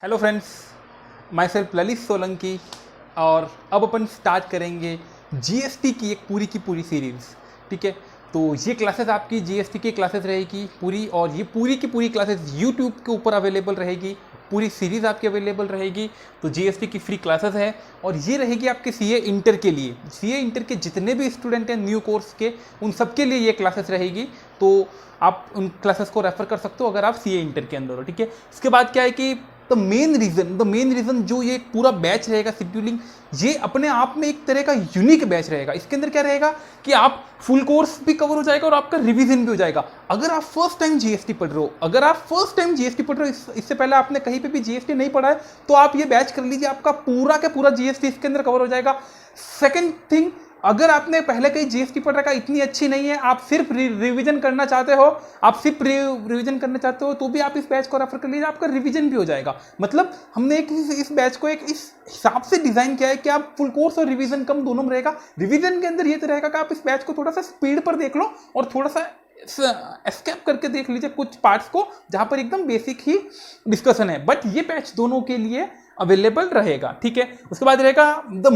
Hello friends, my self Lalit Solanki. और अब अपन start करेंगे जीएसटी की एक पूरी सीरीज़। ठीक है, तो ये क्लासेस आपकी जीएसटी की क्लासेस रहेगी पूरी, और ये पूरी की पूरी क्लासेस यूट्यूब के ऊपर अवेलेबल रहेगी। पूरी सीरीज़ आपकी अवेलेबल रहेगी। तो जीएसटी की फ्री क्लासेस है, और ये रहेगी आपके सीए इंटर के लिए। सीए इंटर के जितने भी स्टूडेंट हैं न्यू कोर्स के, उन सबके लिए ये क्लासेस रहेगी। तो आप उन क्लासेस को रेफर कर सकते हो अगर आप सीए इंटर के अंदर हो। ठीक है, इसके बाद क्या है कि द मेन रीजन जो ये पूरा बैच रहेगा शेड्यूलिंग, ये अपने आप में एक तरह का यूनिक बैच रहेगा। इसके अंदर क्या रहेगा कि आप फुल कोर्स भी कवर हो जाएगा और आपका रिवीजन भी हो जाएगा। अगर आप फर्स्ट टाइम जीएसटी पढ़ रहे हो, इससे पहले आपने कहीं पे भी जीएसटी नहीं पढ़ा है, तो आप ये बैच कर लीजिए। आपका पूरा का पूरा जीएसटी इसके अंदर कवर हो जाएगा। सेकंड थिंग, अगर आपने पहले कहीं जीएसटी पढ़ रखा, इतनी अच्छी नहीं है, आप सिर्फ रिवीजन करना चाहते हो, तो भी आप इस बैच को रेफर कर लीजिए। आपका रिवीजन भी हो जाएगा। मतलब हमने इस बैच को एक इस हिसाब से डिजाइन किया है कि आप फुल कोर्स और रिवीजन कम दोनों में रहेगा। रिवीजन के अंदर ये तो रहेगा कि आप इस बैच को थोड़ा सा स्पीड पर देख लो और थोड़ा सा एस्केप करके देख लीजिए कुछ पार्ट्स को, जहां पर एकदम बेसिक ही डिस्कशन है। बट ये बैच दोनों के लिए अवेलेबल रहेगा। ठीक है, उसके बाद रहेगा द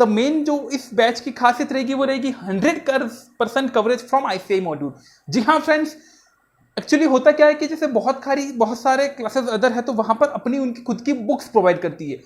मेन जो इस बैच की खासियत रहेगी वो रहेगी 100% कवरेज फ्रॉम आईसीआई मॉड्यूल। जी हाँ फ्रेंड्स, एक्चुअली होता क्या है कि जैसे बहुत सारे क्लासेस अदर है, तो वहां पर अपनी उनकी खुद की बुक्स प्रोवाइड करती है।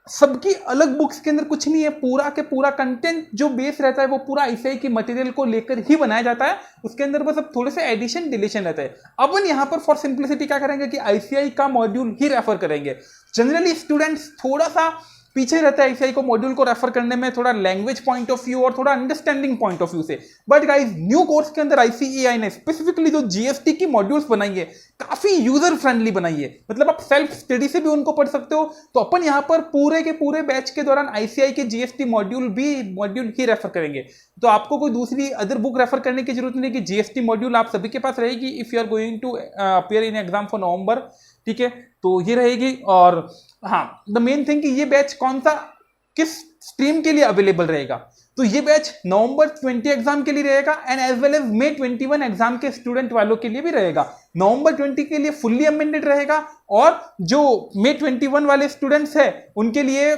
सबकी अलग बुक्स के अंदर कुछ नहीं है। पूरा के पूरा कंटेंट जो बेस रहता है वो पूरा आईसीआई की मटेरियल को लेकर ही बनाया जाता है। उसके अंदर बस अब थोड़े से एडिशन डिलीशन रहता है। अपन यहाँ पर फॉर सिंप्लिसिटी क्या करेंगे कि आईसीआई का मॉड्यूल ही रेफर करेंगे। जनरली स्टूडेंट्स थोड़ा सा पीछे रहता है आईसीआई को मॉड्यूल को रेफर करने में, थोड़ा लैंग्वेज पॉइंट ऑफ व्यू और थोड़ा अंडरस्टैंडिंग पॉइंट ऑफ व्यू से। बट गाइस, न्यू कोर्स के अंदर आईसीएआई ने स्पेसिफिकली जो जीएसटी की मॉड्यूल्स बनाई है, काफी यूजर फ्रेंडली बनाई है। मतलब आप सेल्फ स्टडी से भी उनको पढ़ सकते हो। तो अपन यहाँ पर पूरे के पूरे बैच के दौरान आईसीआई के जीएसटी मॉड्यूल ही रेफर करेंगे। तो आपको कोई दूसरी अदर बुक रेफर करने की जरूरत नहीं कि जीएसटी मॉड्यूल आप सभी के पास रहेगी if you are going to appear in exam for November. ठीक है, तो ये रहेगी। और हाँ, द मेन थिंग कि ये बैच किस स्ट्रीम के लिए अवेलेबल रहेगा। तो ये बैच नवंबर 20 एग्जाम के लिए रहेगा and as well as May 21 exam के स्टूडेंट वालों के लिए भी रहेगा। नवंबर 20 के लिए फुल्ली अमेंडेड रहेगा, और जो May 21 वाले स्टूडेंट्स है उनके लिए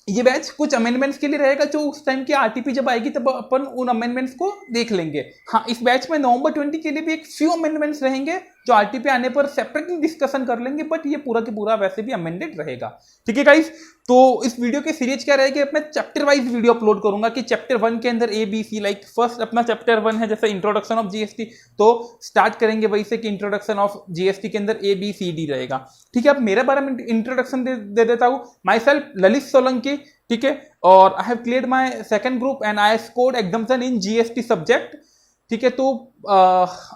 ये बैच कुछ अमेंडमेंट्स के लिए रहेगा। जो उस टाइम की आरटीपी जब आएगी तब अपन उन अमेंडमेंट्स को देख लेंगे। हाँ, इस बैच में नवंबर 20 के लिए भी एक फ्यू अमेंडमेंट्स रहेंगे जो आरटीपी आने पर सेपरेटली डिस्कशन कर लेंगे। बट ये पूरा के पूरा वैसे भी अमेंडेड रहेगा। ठीक है गाइस, तो इस वीडियो की सीरीज क्या रहेगी, मैं चैप्टर वाइज वीडियो अपलोड करूंगा कि चैप्टर 1 के अंदर ABC, लाइक फर्स्ट अपना चैप्टर 1 है जैसे इंट्रोडक्शन ऑफ जीएसटी, तो स्टार्ट करेंगे वही से कि इंट्रोडक्शन ऑफ जीएसटी के अंदर ABCD रहेगा। ठीक है, अब मेरे बारे में इंट्रोडक्शन दे देता हूं। My self Lalit Solanki. ठीक है, और I have cleared my second group and I scored exemption in GST subject. ठीक है, तो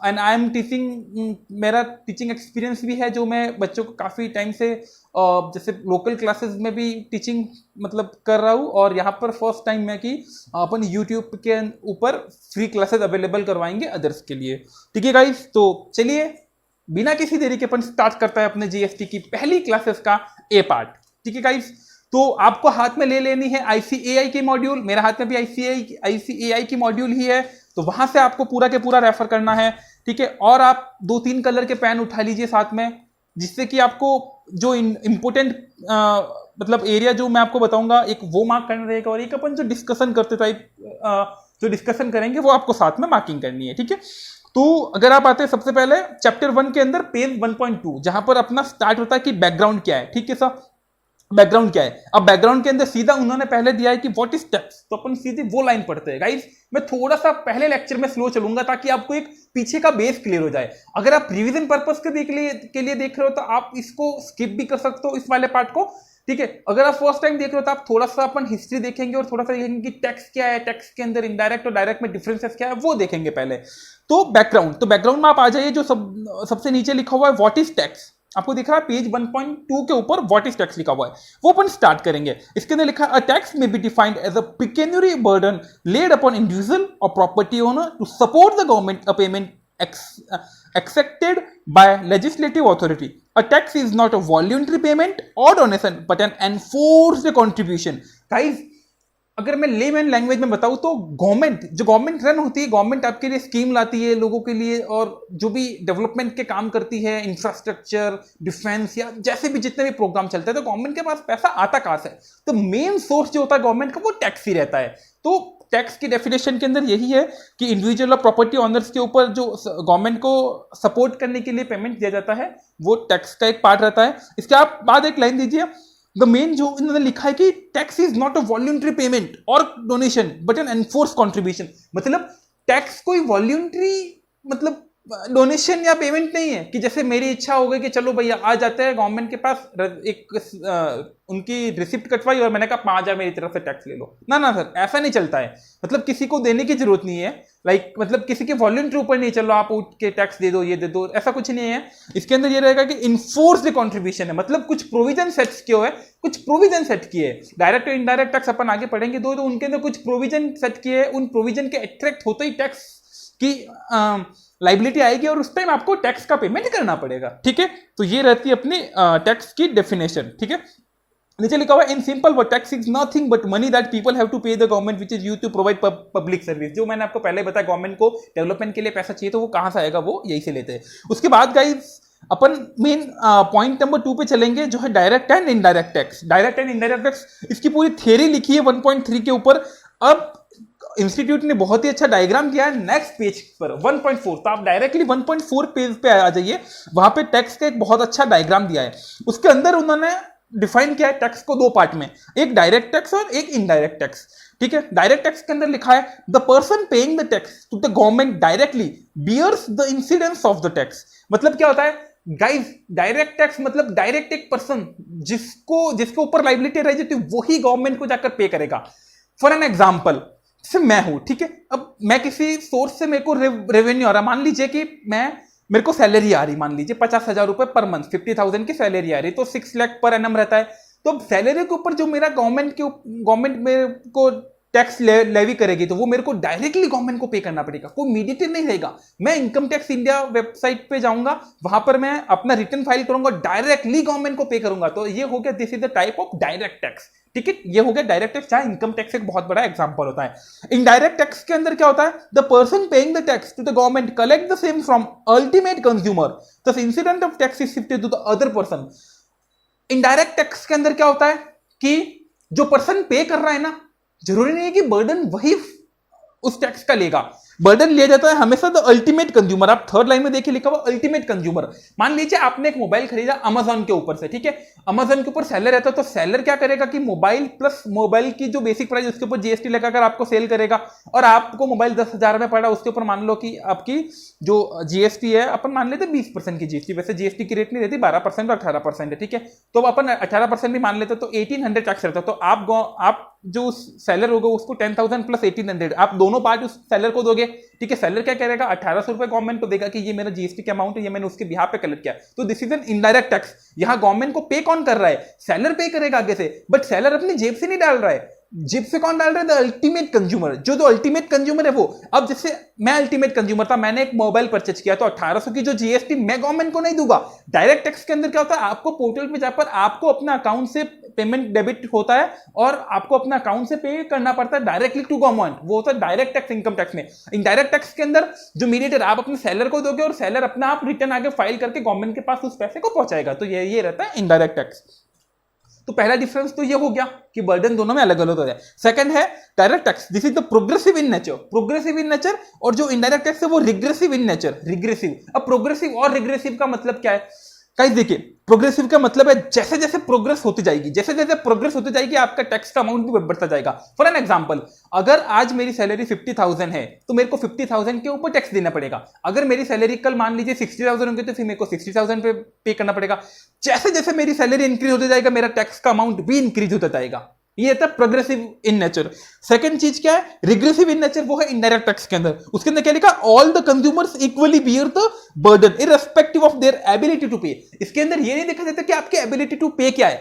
एंड आई एम टीचिंग, मेरा टीचिंग एक्सपीरियंस भी है जो मैं बच्चों को काफ़ी टाइम से जैसे लोकल क्लासेस में भी टीचिंग मतलब कर रहा हूँ, और यहाँ पर फर्स्ट टाइम मैं कि अपन यूट्यूब के ऊपर फ्री क्लासेस अवेलेबल करवाएंगे अदर्स के लिए। ठीक है गाइस, तो चलिए बिना किसी देरी के अपन स्टार्ट करता है अपने जीएसटी की पहली क्लासेस का ए पार्ट। ठीक है गाइस, तो आपको हाथ में ले लेनी है आईसीएआई की मॉड्यूल। मेरे हाथ में भी आईसीएआई की मॉड्यूल ही है, तो वहां से आपको पूरा के पूरा रेफर करना है। ठीक है, और आप 2-3 कलर के पेन उठा लीजिए साथ में, जिससे कि आपको जो इंपोर्टेंट मतलब एरिया जो मैं आपको बताऊंगा एक वो मार्क करना रहेगा, और एक अपन जो डिस्कशन करते टाइप जो डिस्कशन करेंगे वो आपको साथ में मार्किंग करनी है। ठीक है, तो अगर आप आते हैं सबसे पहले चैप्टर 1 के अंदर पेज 1.2, जहां पर अपना स्टार्ट होता है कि बैकग्राउंड क्या है। ठीक है सर, बैकग्राउंड क्या है। अब बैकग्राउंड के अंदर सीधा उन्होंने पहले दिया है कि व्हाट इज टैक्स, तो अपन सीधे वो लाइन पढ़ते हैं। गाइस, मैं थोड़ा सा पहले लेक्चर में स्लो चलूंगा ताकि आपको एक पीछे का बेस क्लियर हो जाए। अगर आप रिवीजन पर्पस के लिए देख रहे हो तो आप इसको स्किप भी कर सकते हो, इस वाले पार्ट को। ठीक है, अगर आप फर्स्ट टाइम देख रहे हो तो आप थोड़ा सा अपन हिस्ट्री देखेंगे और थोड़ा सा देखेंगे कि टैक्स क्या है, टैक्स के अंदर इनडायरेक्ट और डायरेक्ट में डिफरेंसेस क्या है, वो देखेंगे पहले। तो बैकग्राउंड में आप आ जाइए, जो सबसे नीचे लिखा हुआ है व्हाट इज टैक्स, आपको दिख रहा है पेज 1.2 के ऊपर व्हाट इज टैक्स लिखा हुआ है, वो अपन स्टार्ट करेंगे। इसके अंदर लिखा है टैक्स में be defined as a pecuniary burden laid upon individual और property owner to support the government a payment accepted by legislative authority. A tax is not a voluntary payment or donation but an enforced contribution. Guys, अगर मैं layman language में बताऊं तो government run होती है, government आपके लिए scheme लाती है लोगों के लिए, और जो भी डेवलपमेंट के काम करती है, इंफ्रास्ट्रक्चर, डिफेंस या जैसे भी जितने भी प्रोग्राम चलते हैं, तो गवर्नमेंट के पास पैसा आता कहां से? तो मेन सोर्स जो होता है गवर्नमेंट का वो टैक्स ही रहता है। तो टैक्स की डेफिनेशन के अंदर यही है कि इंडिविजुअल और प्रॉपर्टी ऑनर्स के ऊपर जो गवर्नमेंट को सपोर्ट करने के लिए पेमेंट दिया जाता है वो टैक्स का एक पार्ट रहता है। इसके आप बाद एक लाइन दीजिए, द मेन जो इन्होंने लिखा है कि tax is not a voluntary payment और donation but an enforce contribution. मतलब टैक्स कोई वॉल्यूंटरी मतलब डोनेशन या पेमेंट नहीं है कि जैसे मेरी इच्छा हो गई कि चलो भैया आ जाते हैं गवर्नमेंट के पास, एक उनकी रिसिप्ट कटवाई और मैंने कहा 5,000 मेरी तरफ से टैक्स ले लो। ना ना सर, ऐसा नहीं चलता है। मतलब किसी को देने की जरूरत नहीं है, मतलब किसी के वॉल्यूंटरी ऊपर नहीं, चलो आप उठ के टैक्स दे दो, ये दे दो, ऐसा कुछ नहीं है। इसके अंदर ये रहेगा कि इन्फोर्स्ड कॉन्ट्रीब्यूशन है, मतलब कुछ प्रोविजन सेट्स किए हुए, कुछ प्रोविजन सेट किए। डायरेक्ट और इनडायरेक्ट टैक्स अपन आगे पढ़ेंगे तो उनके अंदर कुछ प्रोविजन सेट किए, उन प्रोविजन के अट्रैक्ट होते ही टैक्स की लाइबिलिटी आएगी और उस टाइम आपको टैक्स का पेमेंट करना पड़ेगा। ठीक है, तो ये रहती है अपनी टैक्स की डेफिनेशन। ठीक है, नीचे लिखा हुआ in simple word tax is nothing but money that people have to pay the government which is used to provide public service. जो मैंने आपको पहले बताया, गवर्नमेंट को डेवलपमेंट के लिए पैसा चाहिए तो वो कहां से आएगा, वो यही से लेते हैं। उसके बाद गाइस अपन मेन पॉइंट नंबर 2 पे चलेंगे, जो है direct and indirect tax. Direct and indirect tax, इसकी पूरी थियरी लिखी है 1.3 के ऊपर। अब इंस्टीट्यूट ने बहुत ही अच्छा डायग्राम किया है नेक्स्ट पेज पर 1.4, तो आप डायरेक्टली 1.4 पेज पे आ जाइए, वहां पे टैक्स का एक बहुत अच्छा डायग्राम दिया है। उसके अंदर उन्होंने डिफाइन किया है टैक्स को 2 पार्ट में, एक डायरेक्ट टैक्स और एक इनडायरेक्ट टैक्स। ठीक है, डायरेक्ट टैक्स के अंदर लिखा है the person paying the tax to the government directly bears the incidence of the tax. मतलब क्या होता है गाइस, डायरेक्ट टैक्स मतलब डायरेक्ट एक पर्सन जिसके ऊपर लाइबिलिटी रह जाती है वही गवर्नमेंट को जाकर पे करेगा। फॉर एन एग्जाम्पल, जैसे मैं हूं, ठीक है, अब मैं किसी सोर्स से मेरे को रेवेन्यू आ रहा, मान लीजिए कि मेरे को सैलरी आ रही, मान लीजिए 50,000 रुपए पर मंथ, 50,000 की सैलरी आ रही, तो 6 लाख पर एनम रहता है। तो सैलरी के ऊपर जो मेरा गवर्नमेंट मेरे को टैक्स लेवी करेगी तो वो मेरे को डायरेक्टली गवर्नमेंट को पे करना पड़ेगा, कोई मीडिएटर नहीं रहेगा। मैं इनकम टैक्स इंडिया वेबसाइट पे जाऊंगा, वहां पर मैं अपना रिटर्न फाइल करूंगा, डायरेक्टली गवर्नमेंट को पे करूंगा। तो ये हो गया, this is the type of direct tax. ठीक है, ये हो गया डायरेक्ट टैक्स, जहां इनकम टैक्स एक बहुत बड़ा एग्जांपल होता है। इनडायरेक्ट टैक्स के अंदर क्या होता है, the person paying the tax to the government collect the same from ultimate consumer, the incident of tax is shifted to the other person. Indirect tax के अंदर क्या होता है कि जो पर्सन पे कर रहा है ना, जरूरी नहीं है कि बर्डन वही उस टैक्स का लेगा, बर्डन लिया जाता है हमेशा द अल्टीमेट कंज्यूमर। आप थर्ड लाइन में देखिए लिखा हुआ अल्टीमेट कंज्यूमर। मान लीजिए आपने एक मोबाइल खरीदा अमेजॉन के ऊपर से, ठीक है, अमेजॉन के ऊपर सेलर रहता है, तो सेलर क्या करेगा कि मोबाइल प्लस मोबाइल की जो बेसिक प्राइस उसके ऊपर जीएसटी लगाकर आपको सेल करेगा, और आपको मोबाइल 10,000 में पड़ा, उसके ऊपर मान लो कि आपकी जो जीएसटी है, अपन मान लेते 20% की जीएसटी, वैसे जीएसटी की रेट नहीं रहती, 12% और 18% है, ठीक है, तो अपन 18% भी मान लेते तो 1800 टैक्स रहता। तो आप जो सेलर होगा उसको 10,000 प्लस 1800, आप दोनों पार्ट उस सेलर को दोगे, ठीक है। सेलर क्या करेगा, 1,800 रुपए गवर्नमेंट को देगा कि ये मेरा जीएसटी का अमाउंट है, ये मैंने उसके बिहाफ पे कलेक्ट किया। तो this is an indirect tax. यहां गवर्नमेंट को पे कौन कर रहा है, सेलर पे करेगा आगे से, बट सेलर अपनी जेब से नहीं डाल रहा है, जेब से कौन डाल रहा है, द अल्टीमेट कंज्यूमर। जो अल्टीमेट कंज्यूमर है वो, अब जैसे मैं अल्टीमेट कंज्यूमर था, मैंने एक मोबाइल परचेज किया, तो 1800 की जो जीएसटी मैं गवर्नमेंट को नहीं दूंगा। डायरेक्ट टैक्स के अंदर क्या होता है, आपको पोर्टल पे जाकर आपको अपना अकाउंट से पेमेंट डेबिट होता है और आपको अपना अकाउंट से पे करना पड़ता है डायरेक्टली टू गवर्नमेंट, वो होता है डायरेक्ट टैक्स इनकम टैक्स में। इनडायरेक्ट टैक्स के अंदर जो मीडिएटर, आप अपने सेलर को दोगे और सेलर अपना आप रिटर्न आगे फाइल करके गवर्नमेंट के पास उस पैसे को पहुंचाएगा। तो ये रहता है इनडायरेक्ट टैक्स। तो पहला डिफरेंस तो ये हो गया कि बर्डन दोनों में अलग अलग होता है। सेकंड है direct tax, this is the progressive in nature, और जो इनडायरेक्ट टैक्स है वो रिग्रेसिव इन नेचर, रिग्रेसिव। अब प्रोग्रेसिव और रिग्रेसिव का मतलब क्या है, गाइस देखिए, प्रोग्रेसिव का मतलब है जैसे जैसे प्रोग्रेस होती जाएगी आपका टैक्स का अमाउंट भी बढ़ता जाएगा। फॉर एन एग्जांपल, अगर आज मेरी सैलरी 50,000 है तो मेरे को 50,000 के ऊपर टैक्स देना पड़ेगा। अगर मेरी सैलरी कल मान लीजिए 60,000 होंगे तो फिर मेरे को 60,000 पे करना पड़ेगा। जैसे जैसे मेरी सैलरी इंक्रीज होता जाएगा मेरा टैक्स का अमाउंट भी इंक्रीज होता जाएगा। ये था प्रोग्रेसिव इन नेचर। सेकंड चीज क्या है, रिग्रेसिव इन नेचर, वो है इनडायरेक्ट टैक्स के अंदर। उसके अंदर क्या लिखा, all the consumers equally bear the burden irrespective of their ability to pay. इसके अंदर ये नहीं देखा जाता कि आपकी एबिलिटी टू पे क्या है।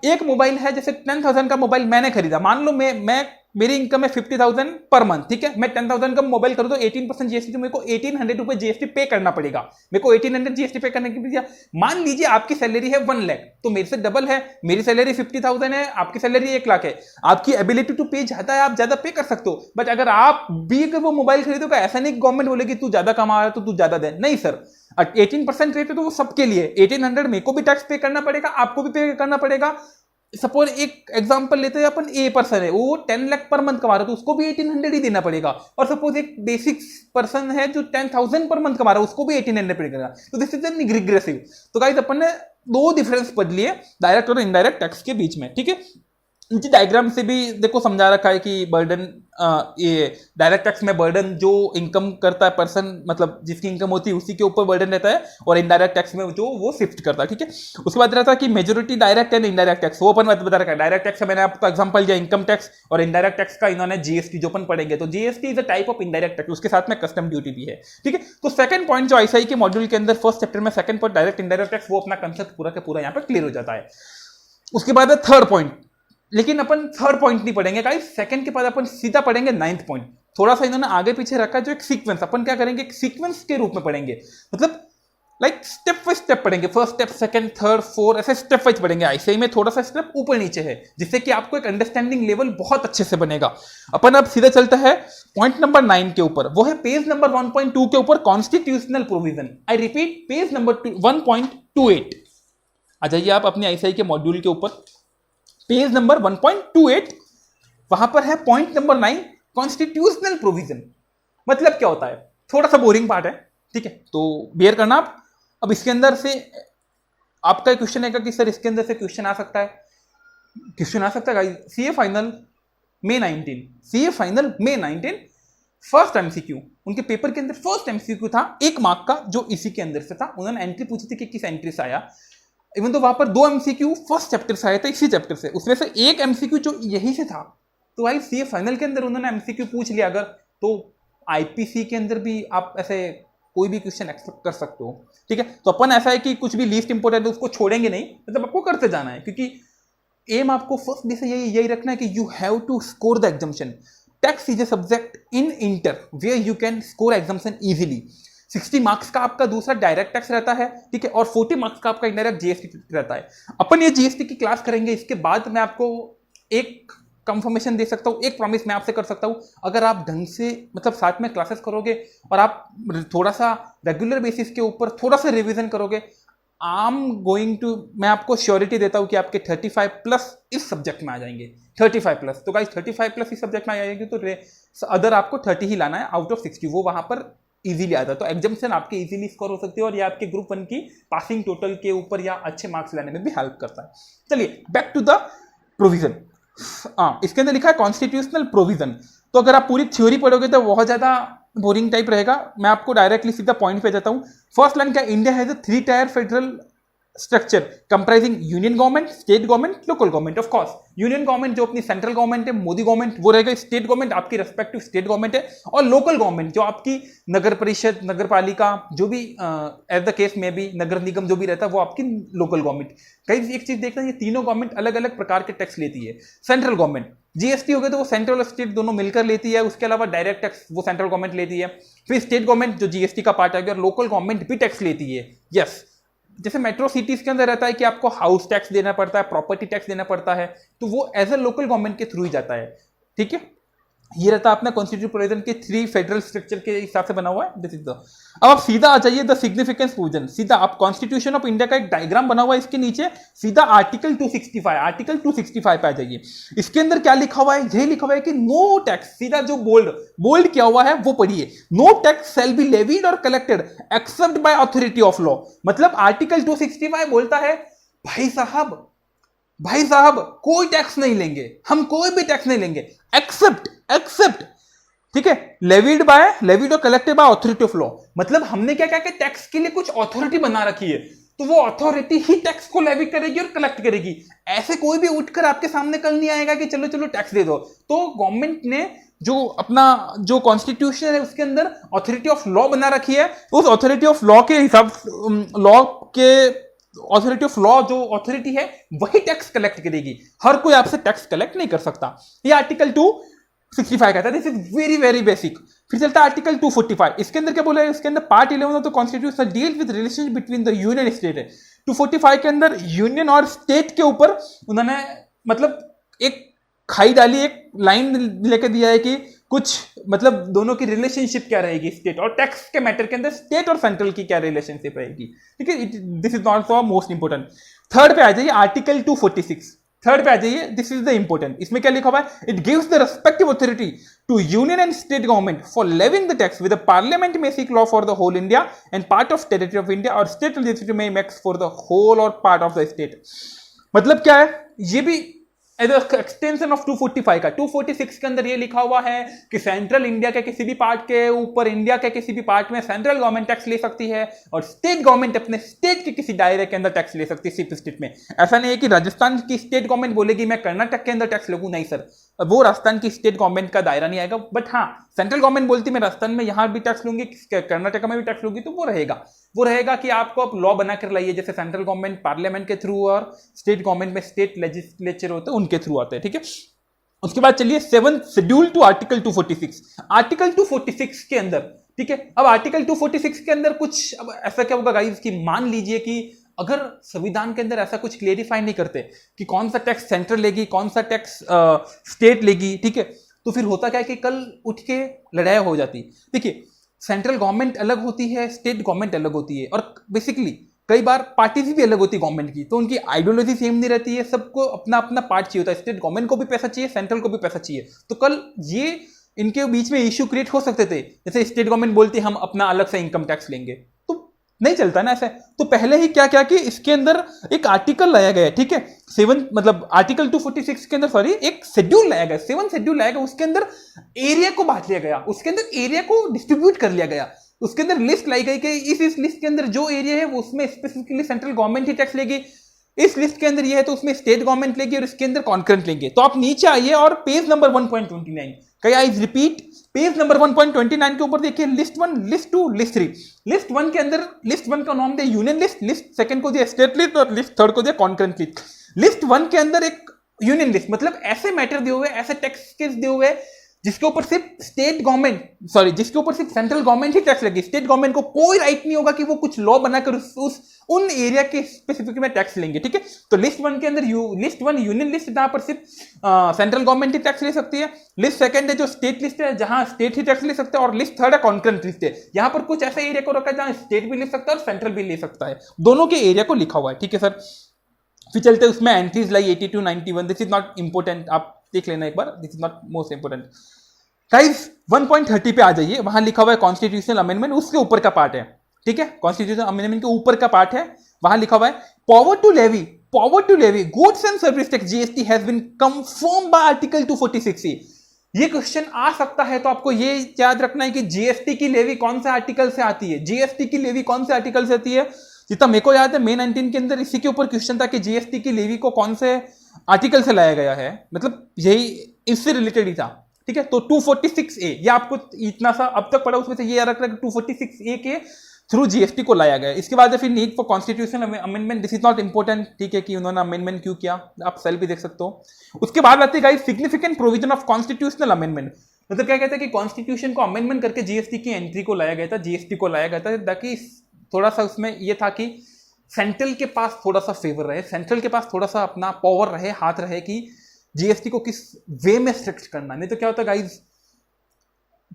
एक मोबाइल है, जैसे 10,000 का मोबाइल मैंने खरीदा, मान लो मैं मेरी इनकम है 50,000 पर मंथ, ठीक है, मैं 10,000 का मोबाइल करूँ तो 18% जीएसटी, तो मेरे को 1800 रुपए जीएसटी पे करना पड़ेगा। मेरे को 1800 जीएसटी पे करने की वजह, मान लीजिए आपकी सैलरी है 1 लाख, तो मेरे से डबल है, मेरी सैलरी 50,000 है, आपकी सैलरी 1 लाख है, आपकी एबिलिटी टू पे ज्यादा है, आप ज्यादा पे कर सकते हो। बट अगर आप भी अगर वो मोबाइल खरीदोगे, ऐसा नहीं गवर्नमेंट बोलेगी तू ज्यादा कमा रहा है तो तू ज्यादा दे, नहीं सर, 18% रेट है तो वो सबके लिए 1800 मेरे को भी टैक्स पे करना पड़ेगा, आपको भी पे करना पड़ेगा। सपोज एक एग्जांपल लेते हैं अपन, ए पर्सन है, वो 10 लाख पर मंथ कमा रहा है तो उसको भी 1800 ही देना पड़ेगा। और सपोज एक बेसिक पर्सन है जो 10,000 पर मंथ कमा रहा है, उसको भी 1800 पे करेगा। तो दिस इज एन रिग्रेसिव। तो गाइस अपन ने दो डिफरेंस पढ़ लिए डायरेक्ट और इनडायरेक्ट टैक्स के बीच में, ठीक है। नीचे डायग्राम से भी देखो समझा रखा है कि बर्डन, ये डायरेक्ट टैक्स में बर्डन जो इनकम करता है पर्सन, मतलब जिसकी इनकम होती है उसी के ऊपर बर्डन रहता है, और इनडायरेक्ट टैक्स में जो वो शिफ्ट करता है, ठीक है। उसके बाद रहता है कि majority direct and indirect tax, वो अपन बता रखा है। डायरेक्ट टैक्स मैंने आपको एग्जांपल दिया इनकम टैक्स, और इनडायरेक्ट टैक्स का इन्होंने जीएसटी जो अपन पढ़ेंगे, तो GST is a type of indirect tax, उसके साथ में कस्टम ड्यूटी भी है, ठीक है। तो सेकंड पॉइंट जो आईसीआई के मॉड्यूल के अंदर फर्स्ट चैप्टर में second point direct indirect tax, वो अपना कंसेप्ट पूरा का पूरा यहाँ पे क्लियर हो जाता है। उसके बाद है थर्ड पॉइंट, लेकिन अपन थर्ड पॉइंट नहीं पढ़ेंगे गाइस, सेकंड के बाद अपन सीधा पढ़ेंगे नाइन्थ पॉइंट। थोड़ा सा इन्होंने आगे पीछे रखा है जो एक सीक्वेंस, अपन क्या करेंगे एक सीक्वेंस के रूप में पढ़ेंगे, मतलब लाइक स्टेप बाय स्टेप पढ़ेंगे, first step second third fourth, ऐसे स्टेप वाइज पढ़ेंगे। ऐसे ही में थोड़ा सा स्टेप ऊपर नीचे है, जिससे कि आपको एक अंडरस्टैंडिंग लेवल बहुत अच्छे से बनेगा। अपन अब सीधा चलता है पॉइंट नंबर 9 के ऊपर, वो है पेज नंबर 1.2 के ऊपर constitutional provision. I repeat, page number 1.28। आ जाइए आप अपने आईसीआई के मॉड्यूल के ऊपर, पेज नंबर 1.28, वहां पर है पॉइंट नंबर 9 कॉन्स्टिट्यूशनल प्रोविजन। मतलब क्या होता है, थोड़ा सा बोरिंग पार्ट है, ठीक है, तो बेयर करना आप। अब इसके अंदर से आपका क्वेश्चन है कि सर इसके अंदर से क्वेश्चन आ सकता है, क्वेश्चन आ सकता है CA final May 19, CA final May 19 first MCQ, उनके पेपर के अंदर फर्स्ट एमसीक्यू था 1 मार्क का, जो इसी के अंदर से था। उन्होंने एंट्री पूछी थी कि किस एंट्री से आया, इवन तो वहां पर 2 एमसीक्यू फर्स्ट चैप्टर से आए थे, इसी चैप्टर से, उसमें से एक एमसीक्यू जो यही से था। तो भाई सीए फाइनल के अंदर उन्होंने एमसीक्यू पूछ लिया अगर, तो आईपीसी के अंदर भी आप ऐसे कोई भी क्वेश्चन एक्सपेक्ट कर सकते हो, ठीक है। तो अपन ऐसा है कि कुछ भी लीस्ट इंपोर्टेंट है उसको छोड़ेंगे नहीं, मतलब आपको करते जाना है, क्योंकि एम आपको फर्स्ट डे से यही रखना है कि you have to score the exemption. Tax is a subject in inter where you can score exemption easily. 60 marks का आपका दूसरा डायरेक्ट टैक्स रहता है, ठीक है, और 40 मार्क्स का आपका इनडायरेक्ट जीएसटी रहता है। अपन ये जीएसटी की क्लास करेंगे, इसके बाद मैं आपको एक कंफर्मेशन दे सकता हूँ, एक प्रॉमिस मैं आपसे कर सकता हूँ, अगर आप ढंग से मतलब साथ में क्लासेस करोगे और आप थोड़ा सा रेगुलर बेसिस के ऊपर थोड़ा सा रिवीजन करोगे, आई एम गोइंग टू, मैं आपको श्योरिटी देता हूँ कि आपके 35 प्लस इस सब्जेक्ट में आ जाएंगे, 35 प्लस। तो गाइस 35 प्लस इस सब्जेक्ट में आ जाएंगे, तो अदर आपको 30 ही लाना है आउट ऑफ 60, वो वहां पर इजीली आता है। तो एग्जाम्शन आपके इजीली स्कोर हो सकती है, और ये आपके ग्रुप 1 की पासिंग टोटल के ऊपर या अच्छे मार्क्स लाने में भी हेल्प करता है। चलिए बैक टू द प्रोविजन। इसके अंदर लिखा है कॉन्स्टिट्यूशनल प्रोविजन। तो अगर आप पूरी थ्योरी पढ़ोगे तो बहुत ज्यादा बोरिंग टाइप रहेगा, मैं आपको डायरेक्टली सीधा पॉइंट पे जाता हूं। फर्स्ट लाइन क्या, India has a 3 tyre federal structure comprising union government, state government, local government. Of course union government जो अपनी सेंट्रल गवर्नमेंट है, मोदी गवर्नमेंट, वो रहेगा। स्टेट गवर्नमेंट आपकी रेस्पेक्टिव स्टेट गवर्नमेंट है, और लोकल गवर्नमेंट जो आपकी नगर परिषद, नगर पालिका, जो भी एज द केस में भी नगर निगम जो भी रहता है, वो आपकी लोकल गवर्नमेंट। कई एक चीज देखना, ये तीनों गवर्नमेंट अलग अलग प्रकार के टैक्स लेती है। सेंट्रल गवर्नमेंट जीएसटी हो गया तो वो सेंट्रल और स्टेट दोनों मिलकर लेती है, उसके अलावा डायरेक्ट टैक्स वो सेंट्रल गवर्नमेंट लेती है। फिर स्टेट गवर्नमेंट जो जीएसटी का पार्ट आ गया, और लोकल गवर्नमेंट भी टैक्स लेती है। यस, जैसे मेट्रो सिटीज के अंदर रहता है कि आपको हाउस टैक्स देना पड़ता है, प्रॉपर्टी टैक्स देना पड़ता है, तो वो एज ए लोकल गवर्नमेंट के थ्रू ही जाता है, ठीक है। ये रहता है अपना कॉन्स्टिट्यूटिव प्रोविजन के 3 फेडरल स्ट्रक्चर के हिसाब से बना हुआ है, दिस इज द। अब आप सीधा आ जाइए द सिग्निफिकेंस प्रोविजन, सीधा आप कॉन्स्टिट्यूशन ऑफ इंडिया का एक डायग्राम बना हुआ है इसके नीचे, सीधा आर्टिकल 265 पे आ जाइए। इसके अंदर क्या लिखा हुआ है, यही लिखा हुआ है कि नो टैक्स, सीधा जो बोल्ड किया हुआ है वो पढ़िए, no tax shall be levied और collected except by authority of law. मतलब आर्टिकल 265 बोलता है भाई साहब कोई टैक्स नहीं लेंगे, हम कोई भी टैक्स नहीं लेंगे एक्सेप्ट, ठीक है, लेविड और collected by authority of law. मतलब हमने क्या क्या टैक्स के लिए कुछ अथॉरिटी बना रखी है, तो वो अथॉरिटी ही टैक्स को लेवी करेगी और कलेक्ट करेगी। ऐसे कोई भी उठकर आपके सामने कल नहीं आएगा कि चलो टैक्स दे दो। तो गवर्नमेंट ने जो अपना जो कॉन्स्टिट्यूशन है उसके अंदर अथॉरिटी ऑफ लॉ बना रखी है, उस अथॉरिटी ऑफ लॉ के हिसाब अथॉरिटी ऑफ लॉ जो अथॉरिटी है वही टैक्स कलेक्ट करेगी, हर कोई आपसे टैक्स कलेक्ट नहीं कर सकता। ये आर्टिकल 2 65 कहता है। This is very very basic. फिर चलता है आर्टिकल 245। इसके अंदर क्या बोला है? इसके अंदर part 11 of the constitution deal with relationship between the union state है। 245 के अंदर यूनियन और स्टेट के ऊपर उन्होंने मतलब एक खाई डाली, एक लाइन लेके दिया है कि कुछ मतलब दोनों की रिलेशनशिप क्या रहेगी स्टेट और टैक्स के मैटर के अंदर स्टेट और सेंट्रल की क्या रिलेशनशिप रहेगी। ठीक है, this is not so most important. Third पे आ जाइए आर्टिकल 246। थर्ड पे आ जाइए, दिस इज द इंपोर्टेंट। इसमें क्या लिखा हुआ है? It gives the respective authority to union and state government for levying the tax with parliament में seek law for the whole India and part of territory of India और state legislature में makes for the whole और part of the state. मतलब क्या है? ये भी extension of 245 का। 246 के अंदर ये लिखा हुआ है कि सेंट्रल इंडिया के किसी भी पार्ट के ऊपर इंडिया के किसी भी पार्ट में सेंट्रल गवर्नमेंट टैक्स ले सकती है और स्टेट गवर्नमेंट अपने स्टेट के किसी दायरे के अंदर टैक्स ले सकती है सिर्फ स्टेट में। ऐसा नहीं है कि राजस्थान की स्टेट गवर्नमेंट बोलेगी मैं कर्नाटक के अंदर टैक्स लगू, नहीं सर, वो राजस्थान की स्टेट गवर्नमेंट का दायरा नहीं आएगा। बट हाँ, सेंट्रल गवर्नमेंट बोलती मैं राजस्थान में यहां भी टैक्स लूंगी, कर्नाटक में भी टैक्स लूंगी, तो वो रहेगा कि आपको अब लॉ बना कर लाइए, जैसे सेंट्रल गवर्नमेंट पार्लियामेंट के थ्रू और स्टेट गवर्नमेंट में स्टेट लेजिस्लेचर होते हैं उनके थ्रू आते हैं। ठीक है, उसके बाद चलिए 7 शेड्यूल टू आर्टिकल 246। आर्टिकल 246 के अंदर, ठीक है, अब आर्टिकल 246 के अंदर कुछ अब ऐसा क्या होगा गाइस कि मान लीजिए कि अगर संविधान के अंदर ऐसा कुछ क्लेरिफाई नहीं करते कि कौन सा टैक्स सेंट्रल लेगी, कौन सा टैक्स स्टेट लेगी, ठीक है, तो फिर होता क्या है कि कल उठ के लड़ाई हो जाती। देखिए, सेंट्रल गवर्नमेंट अलग होती है, स्टेट गवर्नमेंट अलग होती है और बेसिकली कई बार पार्टीज भी अलग होती है गवर्नमेंट की, तो उनकी आइडियोलॉजी सेम नहीं रहती है, सबको अपना अपना पार्ट चाहिए होता है। स्टेट गवर्नमेंट को भी पैसा चाहिए, सेंट्रल को भी पैसा चाहिए, तो कल ये इनके बीच में इश्यू क्रिएट हो सकते थे। जैसे स्टेट गवर्नमेंट बोलती हम अपना अलग से इनकम टैक्स लेंगे, तो नहीं चलता ना ऐसे। तो पहले ही क्या क्या कि इसके अंदर एक आर्टिकल लाया गया है, ठीक है, 7 मतलब आर्टिकल 246 के अंदर सॉरी एक शेड्यूल लाया गया, 7 शेड्यूल लाया गया, उसके अंदर एरिया को बांट लिया गया, उसके अंदर एरिया को डिस्ट्रीब्यूट कर लिया गया, उसके अंदर लिस्ट लाई गई कि इस लिस्ट के अंदर जो एरिया है वो उसमें स्पेसिफिकली सेंट्रल गवर्नमेंट ही टैक्स लेगी, इस लिस्ट के अंदर ये है तो उसमें स्टेट गवर्नमेंट लेगी और इसके अंदर कॉन्करेंट लेंगे। तो आप नीचे आइए और पेज नंबर 1.29, कई आई रिपीट, पेज नंबर 1.29 के ऊपर देखिए लिस्ट 1, लिस्ट 2, लिस्ट 3। लिस्ट 1 के अंदर लिस्ट 1 का नाम दिया यूनियन लिस्ट, लिस्ट सेकंड को दिया स्टेट लिस्ट और लिस्ट थर्ड को दिया कॉन्करेंट लिस्ट। लिस्ट 1 के अंदर एक यूनियन लिस्ट, मतलब ऐसे मैटर दिए हुए, ऐसे टैक्स केस दिए हुए जिसके ऊपर सिर्फ स्टेट गवर्नमेंट सॉरी जिसके ऊपर सिर्फ सेंट्रल गवर्नमेंट ही टैक्स लगी, स्टेट गवर्नमेंट को कोई राइट नहीं होगा कि वो कुछ लॉ बनाकर उन एरिया के स्पेसिफिक में टैक्स लेंगे। ठीक है, तो लिस्ट 1 के अंदर लिस्ट 1 यूनियन लिस्ट जहां पर सिर्फ सेंट्रल गवर्नमेंट ही टैक्स ले सकती है, लिस्ट सेकंड है जो स्टेट लिस्ट है जहां स्टेट ही टैक्स ले सकते हैं, और लिस्ट थर्ड है कॉन्करेंट लिस्ट है, यहां पर कुछ ऐसे एरिया को रखा है जहां स्टेट भी ले सकता है और सेंट्रल भी ले सकता है, दोनों के एरिया को लिखा हुआ है। ठीक है सर, फिर चलते हैं उसमें entries like 82, 91, this is not important, आप देख लेना एक बार, this is not most important. Guys 1.30 पे आ जाइए, वहां लिखा हुआ है कॉन्स्टिट्यूशनल अमेंडमेंट, उसके ऊपर का पार्ट है। ठीक है, कॉन्स्टिट्यूशनल अमेंडमेंट के ऊपर का पार्ट है, वहां लिखा हुआ है power to levy goods and service tax GST has been confirm by article 246C। ये क्वेश्चन आ सकता है, तो आपको ये याद रखना है कि जीएसटी की लेवी कौन से आर्टिकल से आती है, जीएसटी की लेवी कौन से आर्टिकल से आती है। जितना मेरे को याद है May 19 के अंदर इसी के ऊपर क्वेश्चन था कि जीएसटी की लेवी को कौन से आर्टिकल से लाया गया है, मतलब यही इससे रिलेटेड ही था। ठीक है, तो 246A ये आपको इतना सा अब तक पढ़ा, उसमें से ये याद रखना कि 246A के थ्रू जीएसटी को लाया गया। इसके बाद फिर need for constitutional amendment, this is not important, ठीक है, कि उन्होंने अमेंडमेंट क्यों किया, आप सेल्फ भी देख सकते हो। उसके बाद आती है guys significant provision of constitutional amendment, मतलब क्या कहते हैं कि कॉन्स्टिट्यूशन को अमेंडमेंट करके जीएसटी की एंट्री को लाया गया था, जीएसटी को लाया गया था, ताकि थोड़ा सा उसमें यह था कि सेंट्रल के पास थोड़ा सा फेवर रहे, सेंट्रल के पास थोड़ा सा अपना पावर रहे, हाथ रहे कि जीएसटी को किस वे में स्ट्रिक्ट करना। नहीं तो क्या होता है गाइस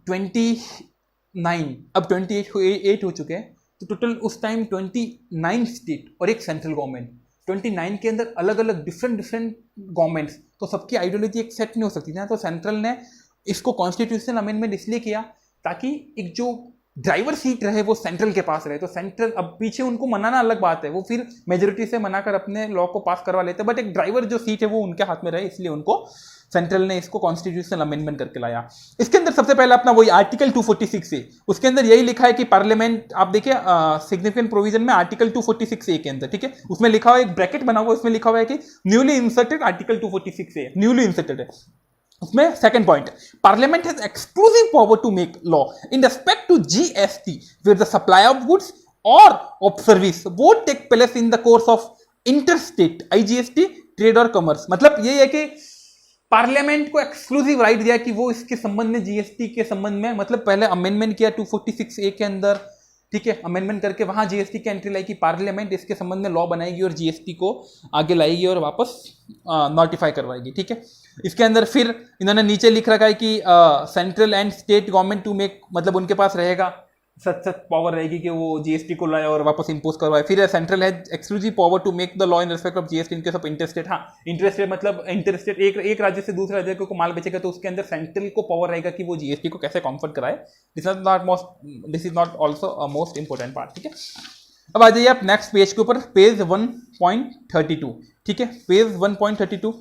29 अब 28 हो चुके हैं, तो टोटल उस टाइम 29 स्टेट और एक सेंट्रल गवर्नमेंट, 29 के अंदर अलग अलग डिफरेंट गवर्नमेंट्स, तो सबकी आइडियोलॉजी एक सेट नहीं हो सकती ना। तो सेंट्रल ने इसको कॉन्स्टिट्यूशनल अमेंडमेंट इसलिए किया ताकि एक जो ड्राइवर सीट रहे वो सेंट्रल के पास रहे। तो सेंट्रल अब पीछे उनको मनाना अलग बात है, वो फिर मेजोरिटी से मनाकर अपने लॉ को पास करवा लेते, बट एक ड्राइवर जो सीट है वो उनके हाथ में रहे, इसलिए उनको सेंट्रल ने इसको कॉन्स्टिट्यूशनल अमेंडमेंट करके लाया। इसके अंदर सबसे पहले अपना वही आर्टिकल 246A, उसके अंदर यही लिखा है कि पार्लियामेंट, आप देखिए सिग्निफिकेंट प्रोविजन में आर्टिकल 246A के अंदर, ठीक है, उसमें लिखा हुआ एक ब्रैकेट बना हुआ, उसमें लिखा हुआ है कि newly inserted article 246A, newly inserted है। उसमें second point, parliament has exclusive power to make law in respect to GST where the supply of goods और ऑफ सर्विस वोट take place in the course of interstate IGST trade और commerce. मतलब ये है कि parliament को exclusive right दिया कि वो इसके संबंध में जीएसटी के संबंध में, मतलब पहले अमेंडमेंट किया 246A के अंदर, ठीक है, अमेंडमेंट करके वहां जीएसटी की एंट्री लाएगी, पार्लियामेंट इसके संबंध में लॉ बनाएगी और जीएसटी को आगे लाएगी और वापस नोटिफाई करवाएगी, ठीक है। इसके अंदर फिर इन्होंने नीचे लिख रखा है कि central and state government to make, मतलब उनके पास रहेगा सच पावर रहेगी कि वो जीएसटी को लाए और वापस इंपोज करवाए। फिर central has exclusive power to make the law in respect of GST in case of interstate. हाँ, इंटरस्टेट मतलब इंटरस्टेट एक राज्य से दूसरे राज्य को माल बेचेगा तो उसके अंदर सेंट्रल को पावर रहेगा कि वो जीएसटी को कैसे कॉन्फर्ट कराए। This is not also a most important part, ठीक है। अब आ जाइए आप नेक्स्ट पेज के ऊपर, पेज 1.32, ठीक है, पेज 1.32।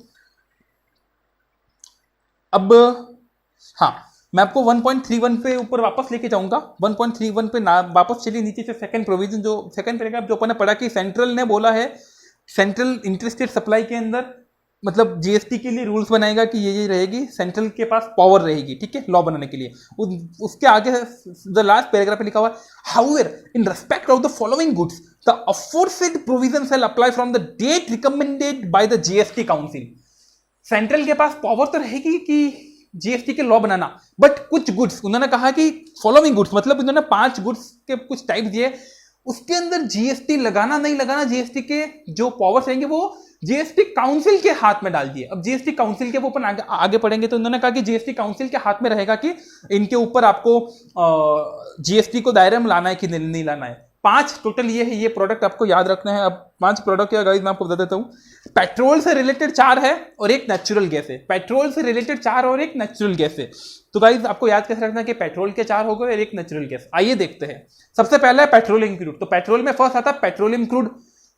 अब हाँ, मैं आपको 1.31 पे ऊपर वापस लेके जाऊंगा। 1.31 पे ना वापस चलिए नीचे से, सेकंड प्रोविजन जो सेकंड पैराग्राफ जो अपन ने पढ़ा कि सेंट्रल ने बोला है, सेंट्रल इंटरस्टेट सप्लाई के अंदर मतलब जीएसटी के लिए रूल्स बनाएगा कि ये रहेगी, सेंट्रल के पास पावर रहेगी, ठीक है, लॉ बनाने के लिए। उसके आगे द लास्ट पैराग्राफ पे लिखा हुआ है, however in respect of the following goods the aforesaid provision shall apply from the date recommended by the GST council. Central के पास पावर तो रहेगी कि जीएसटी के लॉ बनाना, बट कुछ गुड्स उन्होंने कहा कि फॉलोइंग गुड्स, मतलब इन्होंने 5 गुड्स के कुछ टाइप दिए, उसके अंदर जीएसटी लगाना नहीं लगाना, जीएसटी के जो पावर्स रहेंगे वो जीएसटी काउंसिल के हाथ में डाल दिए। अब जीएसटी काउंसिल के वो अपन आगे पढ़ेंगे तो उन्होंने कहा कि जीएसटी काउंसिल के हाथ में रहेगा कि इनके ऊपर आपको जीएसटी को दायरे में लाना है कि नहीं लाना है। 5 टोटल ये है, ये प्रोडक्ट आपको याद रखना है। अब 5 प्रोडक्ट क्या गाइस मैं आपको बता देता हूं। पेट्रोल से रिलेटेड 4 है और एक नेचुरल गैस है। पेट्रोल से रिलेटेड 4 और एक नेचुरल गैस है। तो गाइस आपको याद कैसे रखना है कि पेट्रोल के 4 हो गए और एक नेचुरल गैस। आइए देखते हैं। सबसे पहला है पेट्रोलियम क्रूड। तो पेट्रोल में फर्स्ट आता है पेट्रोलियम क्रूड,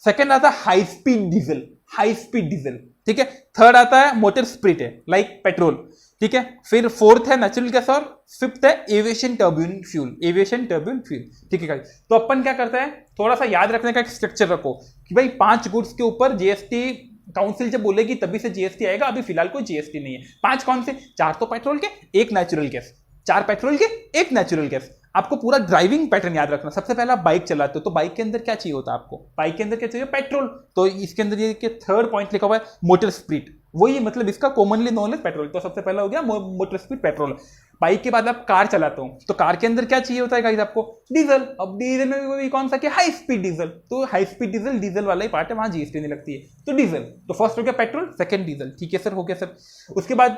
सेकंड आता है high speed diesel, high speed diesel, ठीक है। थर्ड आता है मोटर स्पिरिट है लाइक पेट्रोल, ठीक है। फिर फोर्थ है नेचुरल गैस और फिफ्थ है aviation turbine fuel, aviation turbine fuel, ठीक है गाइस। तो अपन क्या करते हैं, थोड़ा सा याद रखने का एक स्ट्रक्चर रखो कि भाई 5 गुड्स के ऊपर जीएसटी काउंसिल जब बोलेगी तभी से जीएसटी आएगा, अभी फिलहाल कोई जीएसटी नहीं है। 5 कौन से? 4 तो पेट्रोल के, एक नेचुरल गैस, 4 पेट्रोल के, एक नेचुरल गैस। आपको पूरा ड्राइविंग पैटर्न याद रखना। सबसे पहला बाइक चलाते हो तो बाइक के अंदर क्या चाहिए होता है आपको? बाइक के अंदर क्या चाहिए? पेट्रोल। तो इसके अंदर ये कि थर्ड पॉइंट लिखा हुआ है मोटर स्पिरिट, वही मतलब इसका कॉमनली नोन है पेट्रोल। तो सबसे पहला हो गया मोटर स्पिरिट पेट्रोल। बाइक के बाद आप कार चलाते हो तो कार के अंदर क्या चाहिए होता है गाइस आपको? डीजल। अब डीजल में भी कौन सा? कि हाई स्पीड डीजल। तो हाई स्पीड डीजल, डीजल वाला ही पार्ट है, वहां जीएसटी नहीं लगती है, तो डीजल। तो फर्स्ट हो गया पेट्रोल, सेकंड डीजल, ठीक है सर, हो गया सर। उसके बाद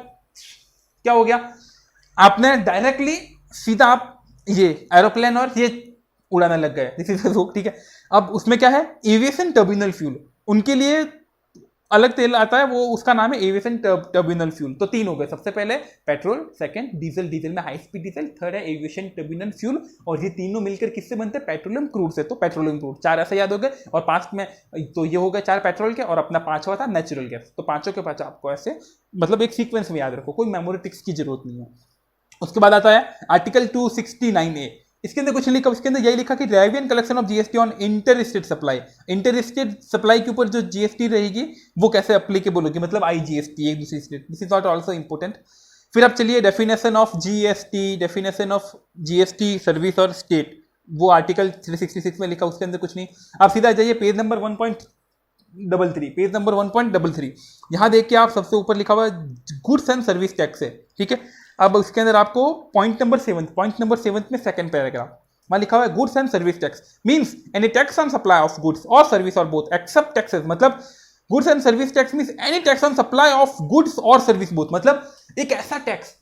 क्या हो गया, आपने डायरेक्टली सीधा आप ये एरोप्लेन और ये उड़ाने लग गए, ठीक है। अब उसमें क्या है? एविएशन टर्मिनल फ्यूल, उनके लिए अलग तेल आता है, वो उसका नाम है एविएशन टर्मिनल फ्यूल। तो 3 हो गए, सबसे पहले पेट्रोल, सेकंड डीजल, डीजल में हाई स्पीड डीजल, थर्ड है एविएशन टर्मिनल फ्यूल, और ये तीनों मिलकर किससे बनते हैं? पेट्रोलियम क्रूड से। तो पेट्रोलियम क्रूड 4 ऐसे याद हो गए, और 5 में तो ये हो गए 4 पेट्रोल के, और अपना 5वां था नेचुरल गैस। तो 5 के 5 आपको ऐसे मतलब एक सीक्वेंस में याद रखो, कोई मेमोरी ट्रिक्स की जरूरत नहीं है। उसके बाद आता है आर्टिकल 269A। इसके अंदर कुछ नहीं लिखा, इसके अंदर यही लिखा कि revenue and collection of GST on inter state supply. Inter state supply के ऊपर जो जीएसटी रहेगी वो कैसे अप्लीकेबल होगी, मतलब आईजीएसटी एक दूसरी state. This is not also important. फिर आप चलिए definition of GST, definition of GST service और स्टेट, वो आर्टिकल 366 में लिखा, उसके अंदर कुछ नहीं। आप सीधा जाइए पेज नंबर 1.33, पेज नंबर 1.33। यहां देखिए आप सबसे ऊपर लिखा हुआ है गुड्स एंड सर्विस टैक्स है, ठीक है। अब उसके अंदर आपको पॉइंट नंबर 7 में सेकंड पैराग्राफ वहां लिखा हुआ है goods and service tax means any tax on supply of goods और सर्विस और बोथ एक्सेप्ट टैक्सेस। मतलब goods and service tax means any tax on supply of goods और सर्विस बोथ। मतलब एक ऐसा टैक्स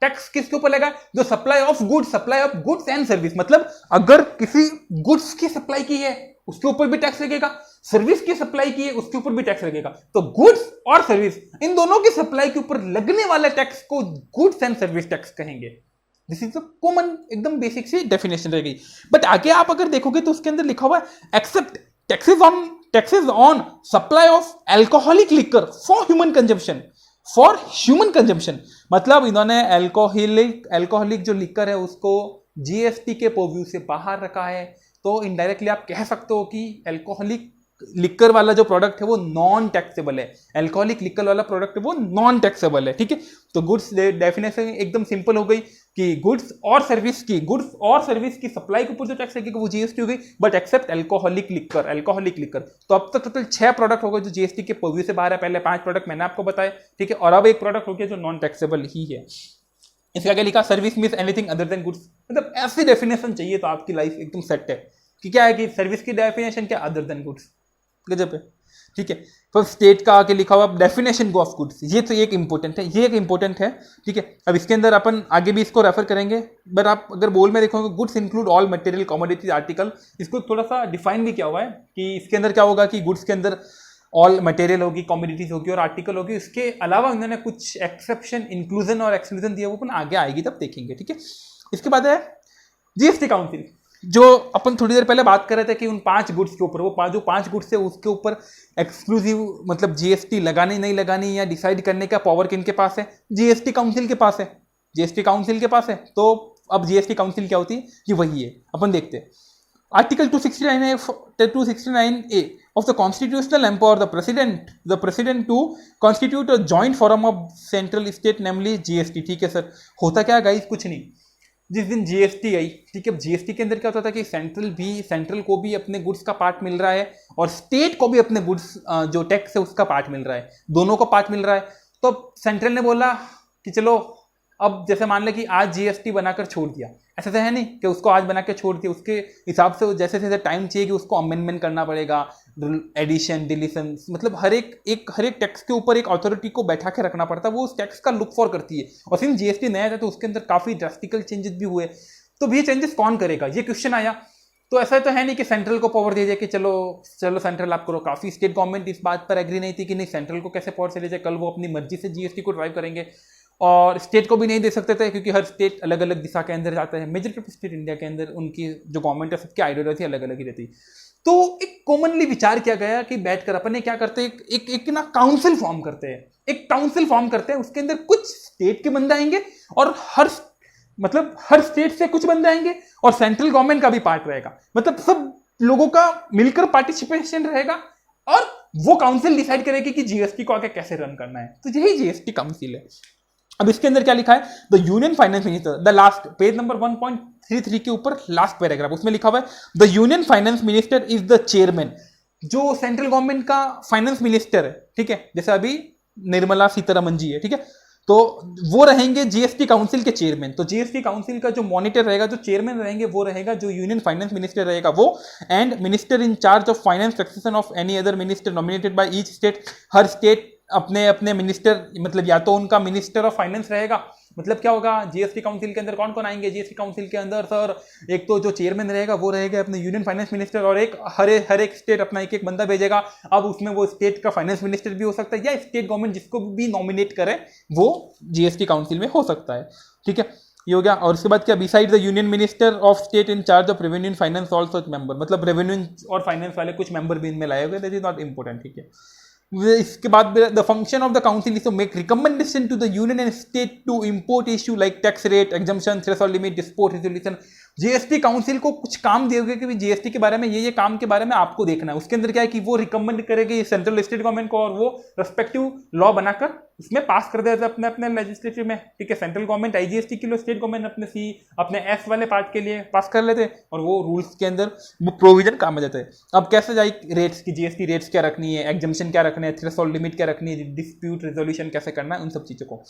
टैक्स किसके ऊपर लगा? जो supply of goods and service. मतलब अगर किसी गुड्स की सप्लाई की है उसके ऊपर भी टैक्स लगेगा, सर्विस की सप्लाई की है उसके ऊपर भी टैक्स लगेगा। तो गुड्स और सर्विस इन दोनों की सप्लाई के ऊपर लगने वाले टैक्स को गुड्स एंड सर्विस टैक्स कहेंगे। दिस इज द कॉमन एकदम बेसिक सी डेफिनेशन रह गई। बट आगे आप अगर देखोगे तो उसके अंदर लिखा हुआ है except taxes on supply of alcoholic liquor for human consumption. मतलब इन्होंने अल्कोहलिक जो लिकर है उसको जीएसटी के पर्व्यू से बाहर रखा है। तो इनडायरेक्टली आप कह सकते हो कि अल्कोहलिक लिकर वाला जो प्रोडक्ट है वो नॉन टैक्सेबल है, अल्कोहलिक लिकर वाला प्रोडक्ट है वो नॉन टैक्सेबल है, ठीक है। तो गुड्स डेफिनेशन एकदम सिंपल हो गई कि गुड्स और सर्विस की सप्लाई के ऊपर जो टैक्स लगेगा वो जीएसटी हो गई, बट एक्सेप्ट अल्कोहलिक लिकर। तो अब तक टोटल 6 प्रोडक्ट हो गए जो जीएसटी के पर्व्यू से बाहर है। पहले 5 प्रोडक्ट मैंने आपको बताया, ठीक है, और अब एक प्रोडक्ट हो गया जो नॉन टैक्सेबल ही है। इसके आगे लिखा service means anything other than goods, मतलब ऐसी डेफिनेशन चाहिए तो आपकी लाइफ एकदम सेट है कि क्या है कि सर्विस की डेफिनेशन क्या, अदर देन गुड्स, गजब है, ठीक है। तो स्टेट का आगे लिखा हुआ डेफिनेशन ऑफ गुड्स, ये तो एक इंपॉर्टेंट है, ठीक है। अब इसके अंदर अपन आगे भी इसको रेफर करेंगे, बट आप अगर बोल में देखोगे goods include all material commodities article, इसको थोड़ा सा डिफाइन भी किया हुआ है कि इसके अंदर क्या होगा कि गुड्स के अंदर ऑल मटेरियल होगी, कमोडिटीज होगी और आर्टिकल होगी। इसके अलावा उन्होंने कुछ एक्सेप्शन, इंक्लूजन और एक्सक्लूजन दिया, वो अपन आगे आएगी तब देखेंगे, ठीक है। इसके बाद है जीएसटी काउंसिल, जो अपन थोड़ी देर पहले बात कर रहे थे कि उन 5 गुड्स के ऊपर, वो जो 5 गुड्स है उसके ऊपर एक्सक्लूसिव मतलब जीएसटी लगानी नहीं लगानी या डिसाइड करने का पावर किन के पास है, जीएसटी काउंसिल के पास है। तो अब जीएसटी काउंसिल क्या होती है, ये वही है, अपन देखते हैं। Article 269A of the constitutional empower the president to constitute a joint forum of central state namely GST, ठीक है सर। होता क्या है गाइस, कुछ नहीं, जिस दिन जीएसटी आई, ठीक है, जीएसटी के अंदर क्या होता था कि सेंट्रल को भी अपने गुड्स का पार्ट मिल रहा है और स्टेट को भी अपने गुड्स जो टैक्स है उसका पार्ट मिल रहा है, दोनों को पार्ट मिल रहा है। तो सेंट्रल ने बोला कि चलो अब जैसे मान ले कि आज जीएसटी बनाकर छोड़ दिया, ऐसा तो है नहीं कि उसको आज बना के छोड़ दिया, उसके हिसाब से जैसे जैसे टाइम चाहिए कि उसको अमेंडमेंट करना पड़ेगा, एडिशन डिलीशन, मतलब हर एक टैक्स के ऊपर एक अथॉरिटी को बैठा के रखना पड़ता है, वो उस टैक्स का लुक फॉर करती है। और सिंस जीएसटी नया था तो उसके अंदर काफी ड्रास्टिकल चेंजेस भी हुए, तो ये चेंजेस कौन करेगा, ये क्वेश्चन आया। तो ऐसा तो है नहीं कि सेंट्रल को पावर दे जाए कि चलो सेंट्रल आप करो। काफी स्टेट गवर्नमेंट इस बात पर एग्री नहीं थी कि नहीं सेंट्रल को कैसे पावर चले जाए, कल वो अपनी मर्जी से जीएसटी को ड्राइव करेंगे, और स्टेट को भी नहीं दे सकते थे क्योंकि हर स्टेट अलग अलग दिशा के अंदर जाता है। मेजॉरिटी ऑफ स्टेट इंडिया के अंदर उनकी जो गवर्नमेंट है सबकी आइडियोलॉजी अलग अलग ही रहती। तो एक कॉमनली विचार किया गया कि बैठकर अपन क्या करते हैं, एक ना काउंसिल फॉर्म करते हैं, उसके अंदर कुछ स्टेट के बंदे आएंगे और हर स्टेट से कुछ बंदे आएंगे और सेंट्रल गवर्नमेंट का भी पार्ट रहेगा, मतलब सब लोगों का मिलकर पार्टिसिपेशन रहेगा और वो काउंसिल डिसाइड करेगी कि जीएसटी को आगे कैसे रन करना है। तो यही जीएसटी काउंसिल है। अब इसके अंदर क्या लिखा है, the union finance minister, the last page number 1.33 के ऊपर लास्ट पैराग्राफ, उसमें लिखा हुआ है the union finance minister is the chairman, जो सेंट्रल गवर्नमेंट का फाइनेंस मिनिस्टर है, ठीक है, जैसे अभी निर्मला सीतारमण जी है, ठीक है, तो वो रहेंगे जीएसटी काउंसिल के चेयरमैन। तो जीएसटी काउंसिल का जो मॉनिटर रहेगा, जो चेयरमैन रहेंगे, वो रहेगा जो यूनियन फाइनेंस मिनिस्टर रहेगा वो, and minister in charge of finance taxation of any other minister nominated by each state. Her state अपने अपने मिनिस्टर, मतलब या तो उनका मिनिस्टर ऑफ फाइनेंस रहेगा, मतलब क्या होगा, जीएसटी काउंसिल के अंदर कौन कौन आएंगे, जीएसटी काउंसिल के अंदर सर एक तो जो चेयरमैन रहेगा वो रहेगा अपने यूनियन फाइनेंस मिनिस्टर, और एक हर एक स्टेट अपना एक बंदा भेजेगा। अब उसमें वो स्टेट का फाइनेंस मिनिस्टर भी हो सकता है या स्टेट गवर्नमेंट जिसको भी नॉमिनेट करे वो जीएसटी काउंसिल में हो सकता है, ठीक है, ये हो गया। और उसके बाद क्या, beside the union minister of state in charge of revenue and finance also member, मतलब रेवेन्यू और फाइनेंस वाले कुछ मेंबर भी इनमें लाए हुए, दैट इज नॉट इंपॉर्टेंट, ठीक है। इसके बाद the function of the council is to make recommendation to the union and state to import issue like tax rate, exemption, threshold limit, dispute resolution. GST council को कुछ काम दिए हुए कि जीएसटी के बारे में ये काम के बारे में आपको देखना है। उसके अंदर क्या है कि वो रिकमेंड करेगी सेंट्रल स्टेट गवर्नमेंट को और वो रेस्पेक्टिव लॉ बनाकर उसमें पास कर देते अपने अपने लेजिस्लेटिव में, ठीक है। सेंट्रल गवर्नमेंट आईजीएसटी के लिए, स्टेट गवर्नमेंट अपने एस वाले पार्ट के लिए पास कर लेते और वो रूल्स के अंदर वो प्रोविजन काम आ जाते हैं। अब कैसे जाए रेट्स की, जीएसटी रेट्स क्या रखनी है, एग्जम्पशन क्या रखने हैं, थ्रेशोल्ड लिमिट क्या रखनी है, डिस्प्यूट रेजोल्यूशन कैसे करना है, उन सब चीजों को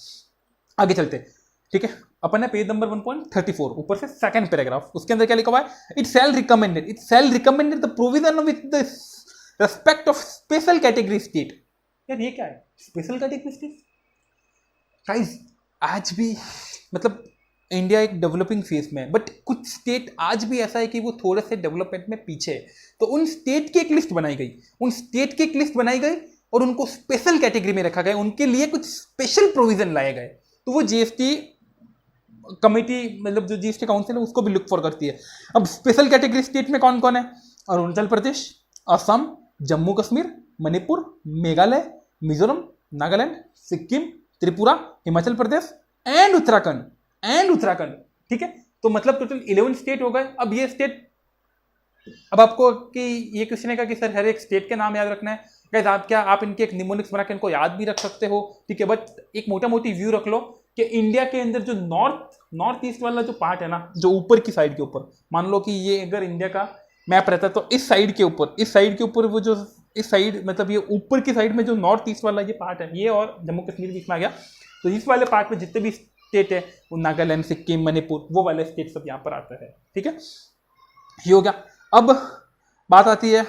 आगे चलते हैं, ठीक है। अपन है पेज नंबर 1.34 ऊपर से सेकंड पैराग्राफ, उसके अंदर क्या लिखा हुआ है, it shall recommended the provision with the respect of special category state. यार ये क्या है स्पेशल कैटेगरी स्टेट गाइस, आज भी मतलब इंडिया एक डेवलपिंग फेज में है, बट कुछ स्टेट आज भी ऐसा है कि वो थोड़े से डेवलपमेंट में पीछे है। तो उन स्टेट की एक लिस्ट बनाई गई, और उनको स्पेशल कैटेगरी में रखा गया, उनके लिए कुछ स्पेशल प्रोविजन लाए गए। तो वो जीएसटी कमेटी, मतलब जो जीएसटी काउंसिल है उसको भी लुक फॉर करती है। अब स्पेशल कैटेगरी स्टेट में कौन कौन है, अरुणाचल प्रदेश, असम, जम्मू कश्मीर, मणिपुर, मेघालय, मिजोरम, नागालैंड, सिक्किम, त्रिपुरा, हिमाचल प्रदेश एंड उत्तराखंड, ठीक है। तो मतलब टोटल 11 स्टेट हो गए। अब ये स्टेट अब आपको कि ये क्वेश्चन है कि सर हर एक स्टेट के नाम याद रखना है, गाइस आप क्या आप इनके एक निमोनिक्स बना के इनको याद भी रख सकते हो, ठीक है, बट एक मोटा मोटी व्यू रख लो कि इंडिया के अंदर जो नॉर्थ ईस्ट वाला जो पार्ट है ना, जो ऊपर की साइड के ऊपर, मान लो कि ये अगर इंडिया का मैप रहता है तो इस साइड के ऊपर वो जो इस साइड मतलब ये ऊपर की साइड में जो नॉर्थ ईस्ट वाला ये पार्ट है, ये और जम्मू कश्मीर बीच में आ गया, तो इस वाले पार्ट में जितने भी स्टेट है वो नागालैंड, सिक्किम, मणिपुर, वो वाले स्टेट सब यहाँ पर आते हैं, ठीक है, ये हो गया। अब बात आती है,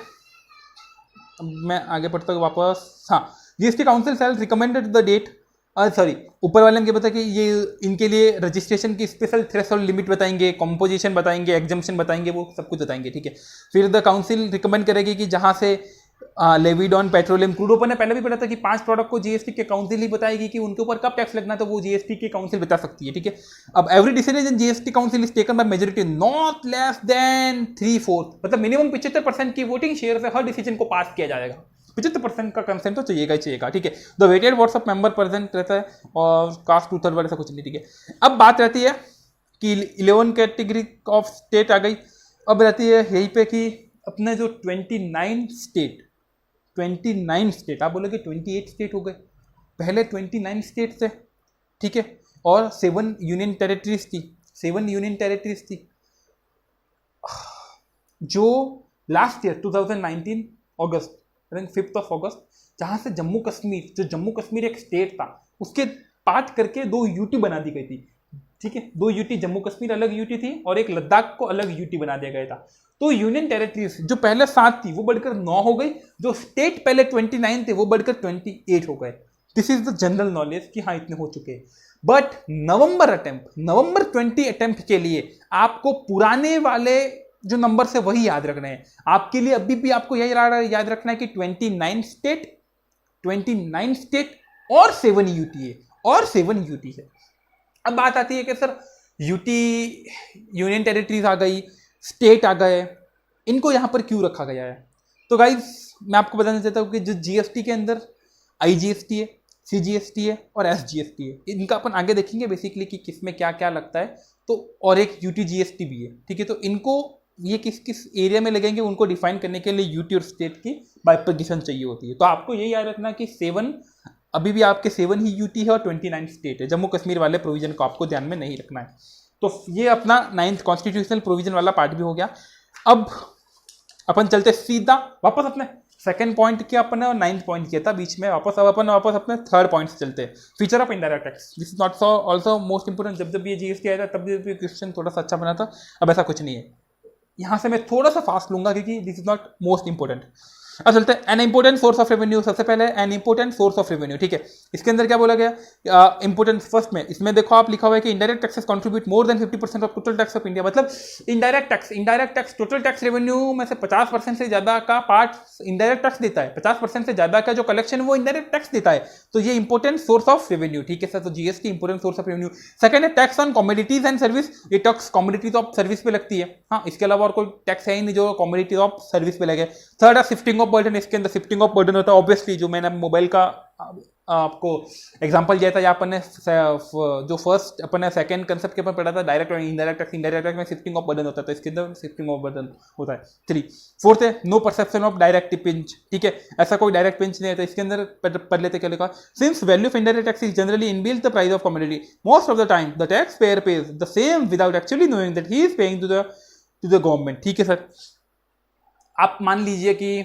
मैं आगे पढ़ता हूँ वापस, हाँ, GST council shall recommended the date, sorry ऊपर वाले ने बताया कि ये इनके लिए रजिस्ट्रेशन की स्पेशल थ्रेशोल्ड लिमिट बताएंगे, कंपोजिशन बताएंगे, एग्जम्पशन बताएंगे, वो सब कुछ बताएंगे, ठीक है। फिर द काउंसिल रिकमेंड करेगी कि जहाँ से levied on petroleum crude, open ने पहले भी पढ़ा था कि 5 प्रोडक्ट को जीएसटी के काउंसिल ही बताएगी कि उनके ऊपर कब टैक्स लगना, तो वो जीएसटी की काउंसिल बता सकती है, ठीक है। अब every decision in GST council is taken by majority not less than 3/4, मतलब मिनिमम 75% की वोटिंग शेयर से हर डिसीजन को पास किया जाएगा। 75% का कंसेंट तो चाहिएगा ही चाहिएगा, ठीक है। The weighted votes of member present रहता है और कास्ट 2/3 वाले ऐसा कुछ नहीं, ठीक है। अब बात रहती है कि 11 कैटेगरी ऑफ स्टेट आ गई। अब रहती है यहीं पे कि अपने जो 29 स्टेट, आप बोलोगे 28 स्टेट हो गए, पहले 29 स्टेट थे, ठीक है, और 7 यूनियन टेरिटरीज थी, 7 यूनियन टेरिटरीज थी, जो लास्ट ईयर 2019 अगस्त, 5 अगस्त, जहां से जम्मू कश्मीर एक स्टेट था उसके पार्ट करके 2 यूटी बना दी गई थी, ठीक है, 2 यूटी, जम्मू कश्मीर अलग यूटी थी और एक लद्दाख को अलग यूटी बना दिया गया था। तो यूनियन टेरिटरीज जो पहले 7 थी वो बढ़कर 9 हो गई, जो स्टेट पहले 29 थे वो बढ़कर 28 हो गए। This is the general knowledge कि हाँ इतने हो चुके हैं। बट नवंबर 20 अटेम्प्ट के लिए आपको पुराने वाले जो नंबर से वही याद रखना है। आपके लिए अभी भी आपको यही याद रखना है कि 29 स्टेट और 7 यूटी है। अब बात आती है कि सर यूटी, यूनियन टेरिटरीज आ गई, स्टेट आ गए, इनको यहां पर क्यों रखा गया है? तो गाइज मैं आपको बताना चाहता हूं कि जो जीएसटी के अंदर आईजीएसटी है, सीजीएसटी है और एसजीएसटी है, इनका अपन आगे देखेंगे बेसिकली कि किस में क्या क्या लगता है। तो और एक यूटी जीएसटी भी है, ठीक है। तो इनको ये किस किस एरिया में लगेंगे उनको डिफाइन करने के लिए यूटी और स्टेट की बाइफर्केशन चाहिए होती है। तो आपको ये याद रखना कि 7 अभी भी आपके 7 ही यूटी है और 29 स्टेट है। जम्मू कश्मीर वाले प्रोविजन को आपको ध्यान में नहीं रखना है। तो ये अपना 9th कॉन्स्टिट्यूशनल प्रोविजन वाला पार्ट भी हो गया। अब अपन चलते सीधा वापस अपने सेकंड पॉइंट किया अपन ने और 9th पॉइंट किया था बीच में, वापस अपने थर्ड पॉइंट से चलते हैं, feature of indirect tax. This is not also most important. जब ये जीएसटी आया था तब भी क्वेश्चन थोड़ा सा अच्छा बना था, अब ऐसा कुछ नहीं है। यहां से मैं थोड़ा सा फास्ट लूंगा क्योंकि this is not most important. अब चलते हैं an important source of revenue. सबसे पहले an important source of revenue, ठीक है। इसके अंदर क्या बोला गया इंपोर्टेंट फर्स्ट में, इसमें देखो आप लिखा हुआ है कि indirect taxes contribute more than 50% of total tax of India. मतलब indirect tax total tax revenue में से 50% से ज्यादा का पार्ट इंडायरेक्ट टैक्स देता है, 50% से ज्यादा का जो कलेक्शन वो इंडायरेक्ट टैक्स देता है। तो ये इंपोर्टेंट सोर्स ऑफ रेवेन्यू, ठीक है सर। तो GST important source of revenue. Second है tax on commodities and service. ये टैक्स कमोडिटीज ऑफ सर्विस पे लगती है, हाँ, इसके अलावा और कोई टैक्स है ही नहीं जो कमोडिटीज ऑफ सर्विस पे लगे। थर्ड है शिफ्टिंग ऑफ बर्डन। इसके अंदर शिफ्टिंग ऑफ बर्डन होता है ऑब्वियसली, जो मैंने मोबाइल का आपको एग्जांपल दिया था, या अपन ने जो फर्स्ट अपन ने सेकंड कंसेप्ट के ऊपर पढ़ा था डायरेक्ट और इनडायरेक्ट टैक्स। इंडायरेक्ट टैक्स में शिफ्टिंग ऑफ बर्डन होता है, तो इसके अंदर शिफ्टिंग ऑफ बर्डन होता है। 3 फोर्थ है no perception of direct pinch, ठीक है, ऐसा कोई डायरेक्ट पिंच नहीं है। तो इसके अंदर पढ़ लेते क्या लिखा, since value of indirect tax is generally inbuilt the price of commodity, most of the time the tax payer pays the same without actually knowing that he is paying to the government, ठीक है sir. आप मान लीजिए कि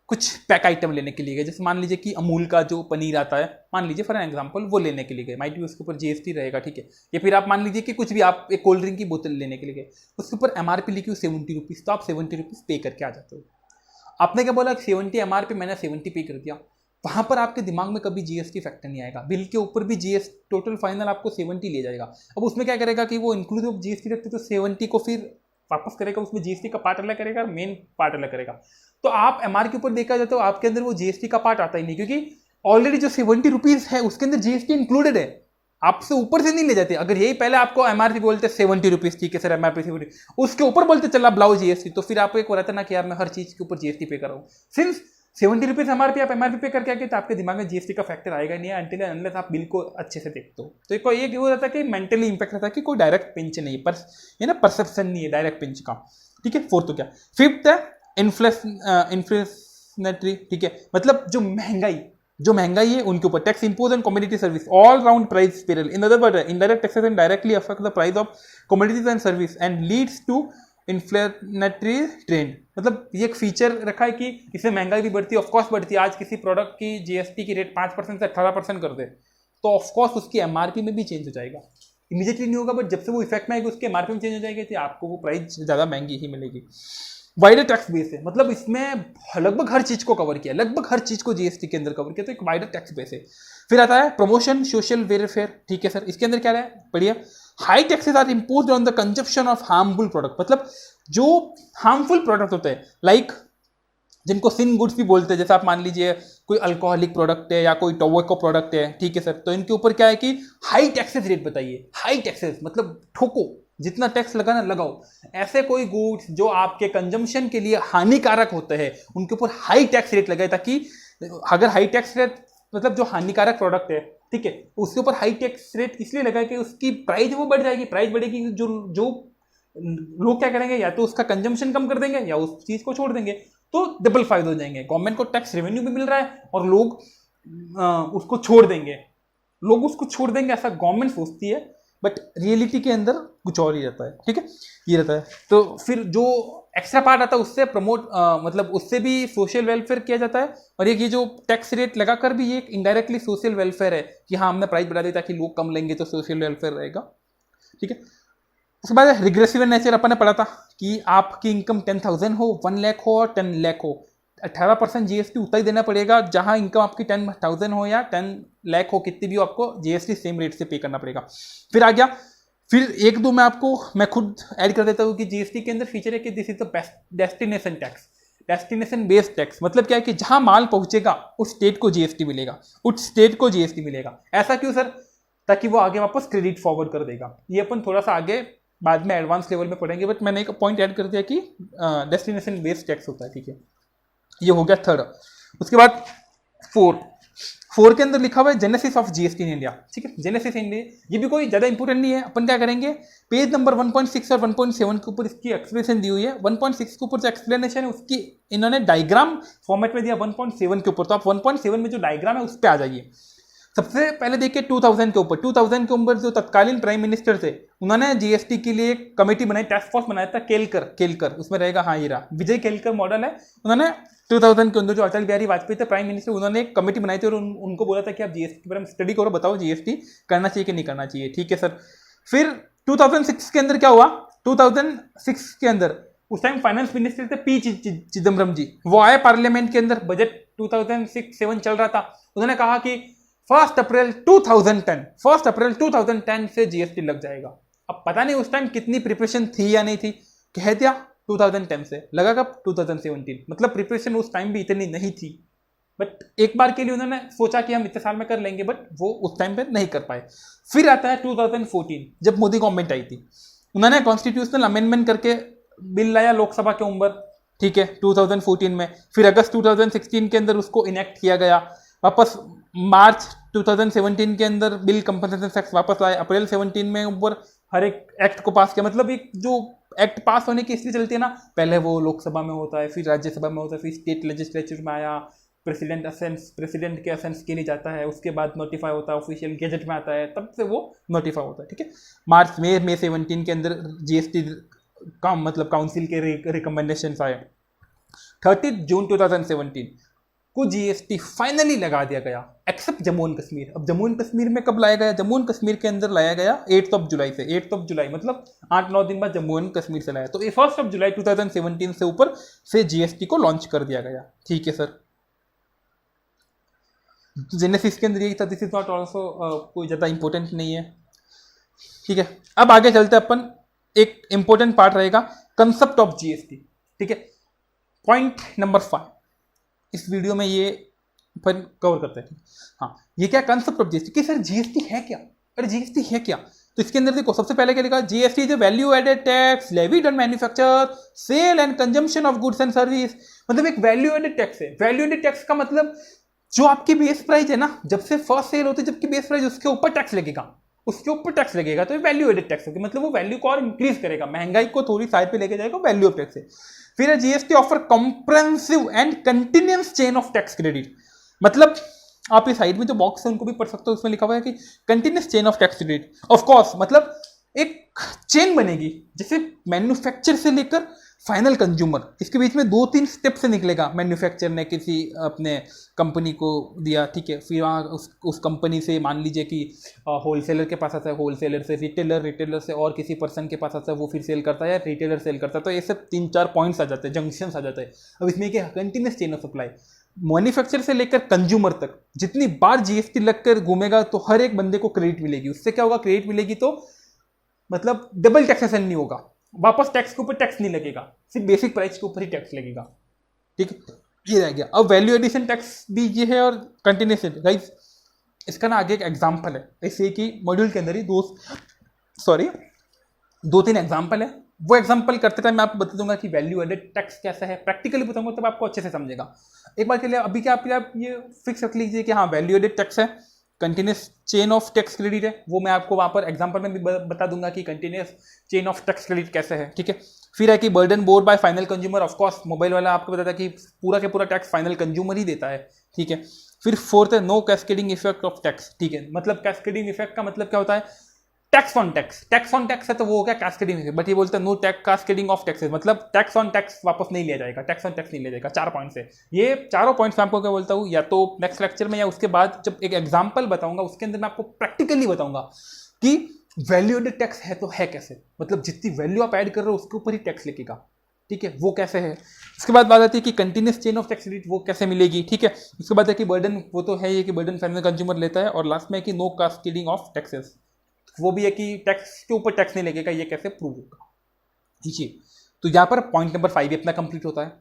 कुछ pack item लेने के लिए गए, जैसे मान लीजिए कि अमूल का जो पनीर आता है, मान लीजिए फॉर एग्जांपल वो लेने के लिए गए, माइट भी उसके ऊपर जीएसटी रहेगा, ठीक है। या फिर आप मान लीजिए कि कुछ भी आप एक कोल्ड ड्रिंक की बोतल लेने के लिए गए, उसके ऊपर एमआरपी लिखी हुई 70 रुपीज़, तो आप 70 रुपीज़ पे करके आ जाते हो। आपने क्या बोला 70 एमआरपी, मैंने 70 पे कर दिया, वहाँ पर आपके दिमाग में कभी जीएसटी फैक्टर नहीं आएगा। बिल के ऊपर भी जीएसटी टोटल फाइनल आपको 70 ले जाएगा। अब उसमें क्या करेगा कि वो इंक्लूसिव जीएसटी रखते तो 70 को फिर वापस करेगा, उसमें जीएसटी का पार्ट अलग करेगा, मेन पार्ट अलग करेगा। तो आप एमआर के ऊपर देखा जाए तो आपके अंदर वो जीएसटी का पार्ट आता ही नहीं, क्योंकि ऑलरेडी जो 70 रुपीज़ है उसके अंदर जीएसटी इंक्लूडेड है, आपसे ऊपर से नहीं ले जाते। अगर यही पहले आपको एमआरपी बोलते 70 रुपीज़, ठीक है सर एमआरपी 70, उसके ऊपर बोलते चला ब्लाउज जीएसटी, तो फिर आपको एक रहता ना कि यार मैं हर चीज़ के ऊपर जीएसटी पे कर रहा हूँ। सिंस 70 रुपीज़ एमआरपी आप एमआरपी पे करके आगे, तो आपके दिमाग में जीएसटी का फैक्टर आएगा नहीं है अनटिल अनलेस आप बिल को अच्छे से देखते हो। तो एक ये हो जाता है कि मेंटली इंपैक्ट रहता है कि कोई डायरेक्ट पिंच नहीं, पर ये ना परसेप्शन नहीं है डायरेक्ट पिंच का। ठीक है, फोर्थ हो गया। फिफ्थ है इन्फ्लेशनरी, ठीक है, मतलब जो महंगाई है उनके ऊपर tax impose on commodity service all round price spiral. In other word indirect taxation directly affect the price of commodities and service and leads to inflationary trend. मतलब ये एक फीचर रखा है कि इससे महंगाई भी बढ़ती है, ऑफकोर्स बढ़ती है। आज किसी प्रोडक्ट की जीएसटी की रेट 5% से 18% कर दे तो ऑफकोर्स उसकी एमआरपी में भी चेंज हो जाएगा। इमीडिएटली नहीं होगा, बट जब से वो इफेक्ट में आएगी उसके एमआरपी में चेंज हो जाएगी तो आपको वो प्राइस ज़्यादा महंगी ही मिलेगी। वाइडर टैक्स बेस है, मतलब इसमें लगभग हर चीज को कवर किया, लगभग हर चीज को जीएसटी के अंदर कवर किया, तो एक वाइडर टैक्स बेस है। फिर आता है प्रमोशन सोशल वेलफेयर, ठीक है सर, इसके अंदर क्या है, बढ़िया, high taxes are imposed on the consumption of harmful product, मतलब जो हार्मफुल प्रोडक्ट होते हैं, लाइक जिनको सिन गुड्स भी बोलते हैं, जैसे आप मान लीजिए कोई अल्कोहलिक प्रोडक्ट है या कोई टोबैको प्रोडक्ट है, ठीक है सर, तो इनके ऊपर क्या है कि हाई टैक्सेस रेट बताइए। हाई टैक्सेस मतलब ठोको, जितना टैक्स लगाना लगाओ। ऐसे कोई गुड्स जो आपके कंजम्पशन के लिए हानिकारक होते हैं उनके ऊपर हाई टैक्स रेट लगाए, ताकि अगर हाई टैक्स रेट मतलब जो हानिकारक प्रोडक्ट है, ठीक है, उसके ऊपर हाई टैक्स रेट इसलिए लगाए कि उसकी प्राइस वो बढ़ जाएगी, प्राइस बढ़ेगी, जो लोग क्या करेंगे, या तो उसका कंजम्पशन कम कर देंगे या उस चीज को छोड़ देंगे, तो डबल फायदा हो जाएंगे। गवर्नमेंट को टैक्स रेवेन्यू भी मिल रहा है और लोग उसको छोड़ देंगे, ऐसा गवर्नमेंट सोचती है, बट रियलिटी के अंदर कुछ और ही रहता है, ठीक है, ये रहता है। तो फिर जो एक्स्ट्रा पार्ट आता है उससे प्रमोट मतलब उससे भी सोशल वेलफेयर किया जाता है, और एक ये जो टैक्स रेट लगाकर भी ये एक इनडायरेक्टली सोशल वेलफेयर है कि हाँ हमने प्राइस बढ़ा दी ताकि लोग कम लेंगे तो सोशल वेलफेयर रहेगा, ठीक है। उसके बाद रिग्रेसिव नेचर अपन ने पढ़ा था कि आपकी इनकम 10,000 हो, 1 लाख हो और 10 लाख हो, 18% जीएसटी उतना ही देना पड़ेगा। जहां इनकम आपकी 10,000 हो या 10 लाख हो, कितनी भी हो, आपको जीएसटी सेम रेट से पे करना पड़ेगा। फिर आ गया, फिर एक दो मैं खुद ऐड कर देता हूँ कि जीएसटी के अंदर फीचर है कि this is the destination tax, destination based tax, मतलब क्या है कि जहां माल पहुंचेगा उस स्टेट को जीएसटी मिलेगा, ऐसा क्यों सर? ताकि वो आगे वापस क्रेडिट फॉरवर्ड कर देगा। ये अपन थोड़ा सा आगे बाद में एडवांस लेवल में पढ़ेंगे, बट मैंने एक पॉइंट ऐड कर दिया कि डेस्टिनेशन बेस्ड टैक्स होता है, ठीक है। ये हो गया थर्ड। उसके बाद फोर के अंदर लिखा हुआ है genesis of GST in India, ठीक है, जेनेसिस इंडिया, ये भी कोई ज्यादा इंपोर्टेंट नहीं है। अपन क्या करेंगे, पेज नंबर 1.6 और 1.7 के ऊपर इसकी एक्सप्लेनेशन दी हुई है। 1.6 के ऊपर जो एक्सप्लेनेशन है उसकी इन्होंने डायग्राम फॉर्मेट में दिया 1.7 के ऊपर, तो आप 1.7 में जो डायग्राम है उस पर आ जाइए। सबसे पहले देखिए 2000 के ऊपर जो तत्कालीन प्राइम मिनिस्टर थे उन्होंने जीएसटी के लिए एक कमेटी बनाई, टास्क फोर्स बनाया था, केलकर उसमें रहेगा, हाँ ये रहा, विजय केलकर मॉडल है। उन्होंने 2000 के अंदर जो अटल बिहारी वाजपेयी थे प्राइम मिनिस्टर, उन्होंने एक कमेटी बनाई थी और उनको बोला था कि आप जीएसटी के बारे में स्टडी करो, बताओ जीएसटी करना चाहिए कि नहीं करना चाहिए, ठीक है सर। फिर 2006 के अंदर क्या हुआ, 2006 के अंदर उस टाइम फाइनेंस मिनिस्टर थे पी चिदम्बरम जी, वो आए पार्लियामेंट के अंदर, बजट 2006-7 चल रहा था, उन्होंने कहा कि 1 अप्रैल 2010 से जीएसटी लग जाएगा। अब पता नहीं उस टाइम कितनी प्रिपरेशन थी या नहीं थी, कह दिया 2010 से, लगा कब 2017, मतलब प्रिपरेशन उस टाइम भी इतनी नहीं थी, बट एक बार के लिए उन्होंने सोचा कि हम इतने साल में कर लेंगे, बट वो उस टाइम पे नहीं कर पाए। फिर आता है 2014, जब मोदी गवर्नमेंट आई थी, उन्होंने कॉन्स्टिट्यूशनल अमेंडमेंट करके बिल लाया लोकसभा के ऊपर, ठीक है, 2014 में। फिर अगस्त 2016 के अंदर उसको इनेक्ट किया गया, वापस मार्च 2017 के अंदर बिल कंपनसेशन टैक्स वापस लाए, अप्रैल 17 में ऊपर हर एक एक्ट को पास किया। मतलब एक जो एक्ट पास होने की इसलिए चलती है ना, पहले वो लोकसभा में होता है, फिर राज्यसभा में होता है, फिर स्टेट लेजिस्लेचर में आया, प्रेसिडेंट के असेंस के लिए जाता है, उसके बाद नोटिफाई होता है, ऑफिशियल गेजेट में आता है, तब से वो नोटिफाई होता है, ठीक है। मार्च में 17 के अंदर जीएसटी का मतलब काउंसिल के रिकमेंडेशन आए। 30 जून 2017 को जीएसटी फाइनली लगा दिया गया, एक्सेप्ट जम्मू एंड कश्मीर। अब जम्मू एंड कश्मीर में कब लाया गया, जम्मू एंड कश्मीर के अंदर लाया गया 8 जुलाई से, 8 जुलाई मतलब 8-9 दिन बाद जम्मू एंड कश्मीर से लाया, तो 1 जुलाई 2017 से ऊपर से जीएसटी को लॉन्च कर दिया गया, ठीक है सर। जेनेसिस के अंदर यही था, दिस इज नॉट ऑल्सो कोई ज़्यादा इंपॉर्टेंट नहीं है, ठीक है। अब आगे चलते अपन, एक इंपॉर्टेंट पार्ट रहेगा कंसेप्ट ऑफ जीएसटी, ठीक है, पॉइंट नंबर 5 इस वीडियो में ये अपन कवर करते हैं। हाँ, ये क्या कंसेप्ट ऑफ जीएसटी, कि सर जीएसटी है क्या, अरे जीएसटी है क्या, तो इसके अंदर देखो सबसे पहले क्या लिखा, GST is value added tax levied on manufacture sale and consumption of goods and service. मतलब एक वैल्यू एडेड टैक्स है। वैल्यू एडेड टैक्स का मतलब जो आपकी बेस प्राइस है ना, जब से फर्स्ट सेल होती है, जबकि बेस प्राइस उसके ऊपर टैक्स लगेगा, उसके ऊपर टैक्स लगेगा, तो ये वैल्यू एडेड टैक्स होगी, मतलब वो वैल्यू को और इंक्रीज करेगा, महंगाई को थोड़ी साइड पे लेके जाएगा, वैल्यू ऑफ टैक्स है। फिर है GST offer comprehensive and continuous chain of tax credit, मतलब आप ये साइड में जो बॉक्स है उनको भी पढ़ सकते हो, उसमें लिखा हुआ है कि continuous chain of tax credit. Of course मतलब एक चेन बनेगी, जैसे मैन्युफैक्चर से लेकर फाइनल कंज्यूमर, इसके बीच में 2-3 स्टेप से निकलेगा। मैन्युफैक्चर ने किसी अपने कंपनी को दिया, ठीक है, फिर वहाँ उस कंपनी से मान लीजिए कि होलसेलर के पास आता है, होलसेलर से रिटेलर, रिटेलर से और किसी पर्सन के पास आता है, वो फिर सेल करता है, या रिटेलर सेल करता है, तो ये सब 3-4 पॉइंट्स आ जाते हैं, जंक्शंस आ जाते हैं। अब इसमें क्या continuous chain of supply, manufacture से लेकर कंज्यूमर तक जितनी बार जीएसटी लगकर घूमेगा तो हर एक बंदे को क्रेडिट मिलेगी। उससे क्या होगा, क्रेडिट मिलेगी तो मतलब डबल टैक्सेशन नहीं होगा, वापस टैक्स के ऊपर टैक्स नहीं लगेगा, सिर्फ बेसिक प्राइस के ऊपर ही टैक्स लगेगा, ठीक है, ये रह गया। अब वैल्यू एडिशन टैक्स भी ये है और कंटिन्यूस गाइस, इसका ना आगे एक एग्जांपल है, ऐसे कि मॉड्यूल के अंदर ही 2-3 एग्जांपल है, वो एग्जांपल करते टाइम मैं आपको बता दूंगा कि वैल्यू एडेड टैक्स कैसा है, प्रैक्टिकली बताऊंगा तब आपको अच्छे से समझेगा। एक बार के लिए अभी क्या आप ये फिक्स रख लीजिए कि हाँ वैल्यू एडेड टैक्स है, continuous chain of tax credit है, वो मैं आपको वहाँ पर एग्जांपल में भी बता दूंगा कि continuous chain of tax credit कैसे है, ठीक है। फिर है कि burden board bye final consumer, of course mobile वाला आपको बताता है कि पूरा के पूरा टैक्स फाइनल कंज्यूमर ही देता है, ठीक है। फिर फोर्थ है no cascading effect of tax, ठीक है, मतलब कैस्केडिंग इफेक्ट का मतलब क्या होता है, टैक्स ऑन टैक्स है तो वो हो गया कैस्केडिंग इफेक्ट, बट ये बोलते हैं no tax cascading of taxes, मतलब टैक्स ऑन टैक्स वापस नहीं लिया जाएगा, टैक्स ऑन टैक्स नहीं लिया जाएगा। 4 पॉइंट्स है, ये चारों पॉइंट्स मैं आपको क्या बोलता हूँ, या तो नेक्स्ट लेक्चर में या उसके बाद जब एक एग्जांपल बताऊंगा उसके अंदर मैं आपको प्रैक्टिकली बताऊंगा कि वैल्यू एडेड टैक्स है तो है कैसे, मतलब जितनी वैल्यू आप ऐड कर रहे हो उसके ऊपर ही टैक्स लगेगा, ठीक है, वो कैसे है। उसके बाद बात आती है कि continuous chain of tax credit वो कैसे मिलेगी, ठीक है। उसके बाद है कि बर्डन, वो तो है ये कि बर्डन फाइनल कंज्यूमर लेता है, और लास्ट में है कि नो कैस्केडिंग ऑफ टैक्सेस, वो भी है कि टैक्स के ऊपर टैक्स नहीं लगेगा, ये कैसे प्रूव होगा, ठीक है। तो यहां पर पॉइंट नंबर 5 अपना कंप्लीट होता है।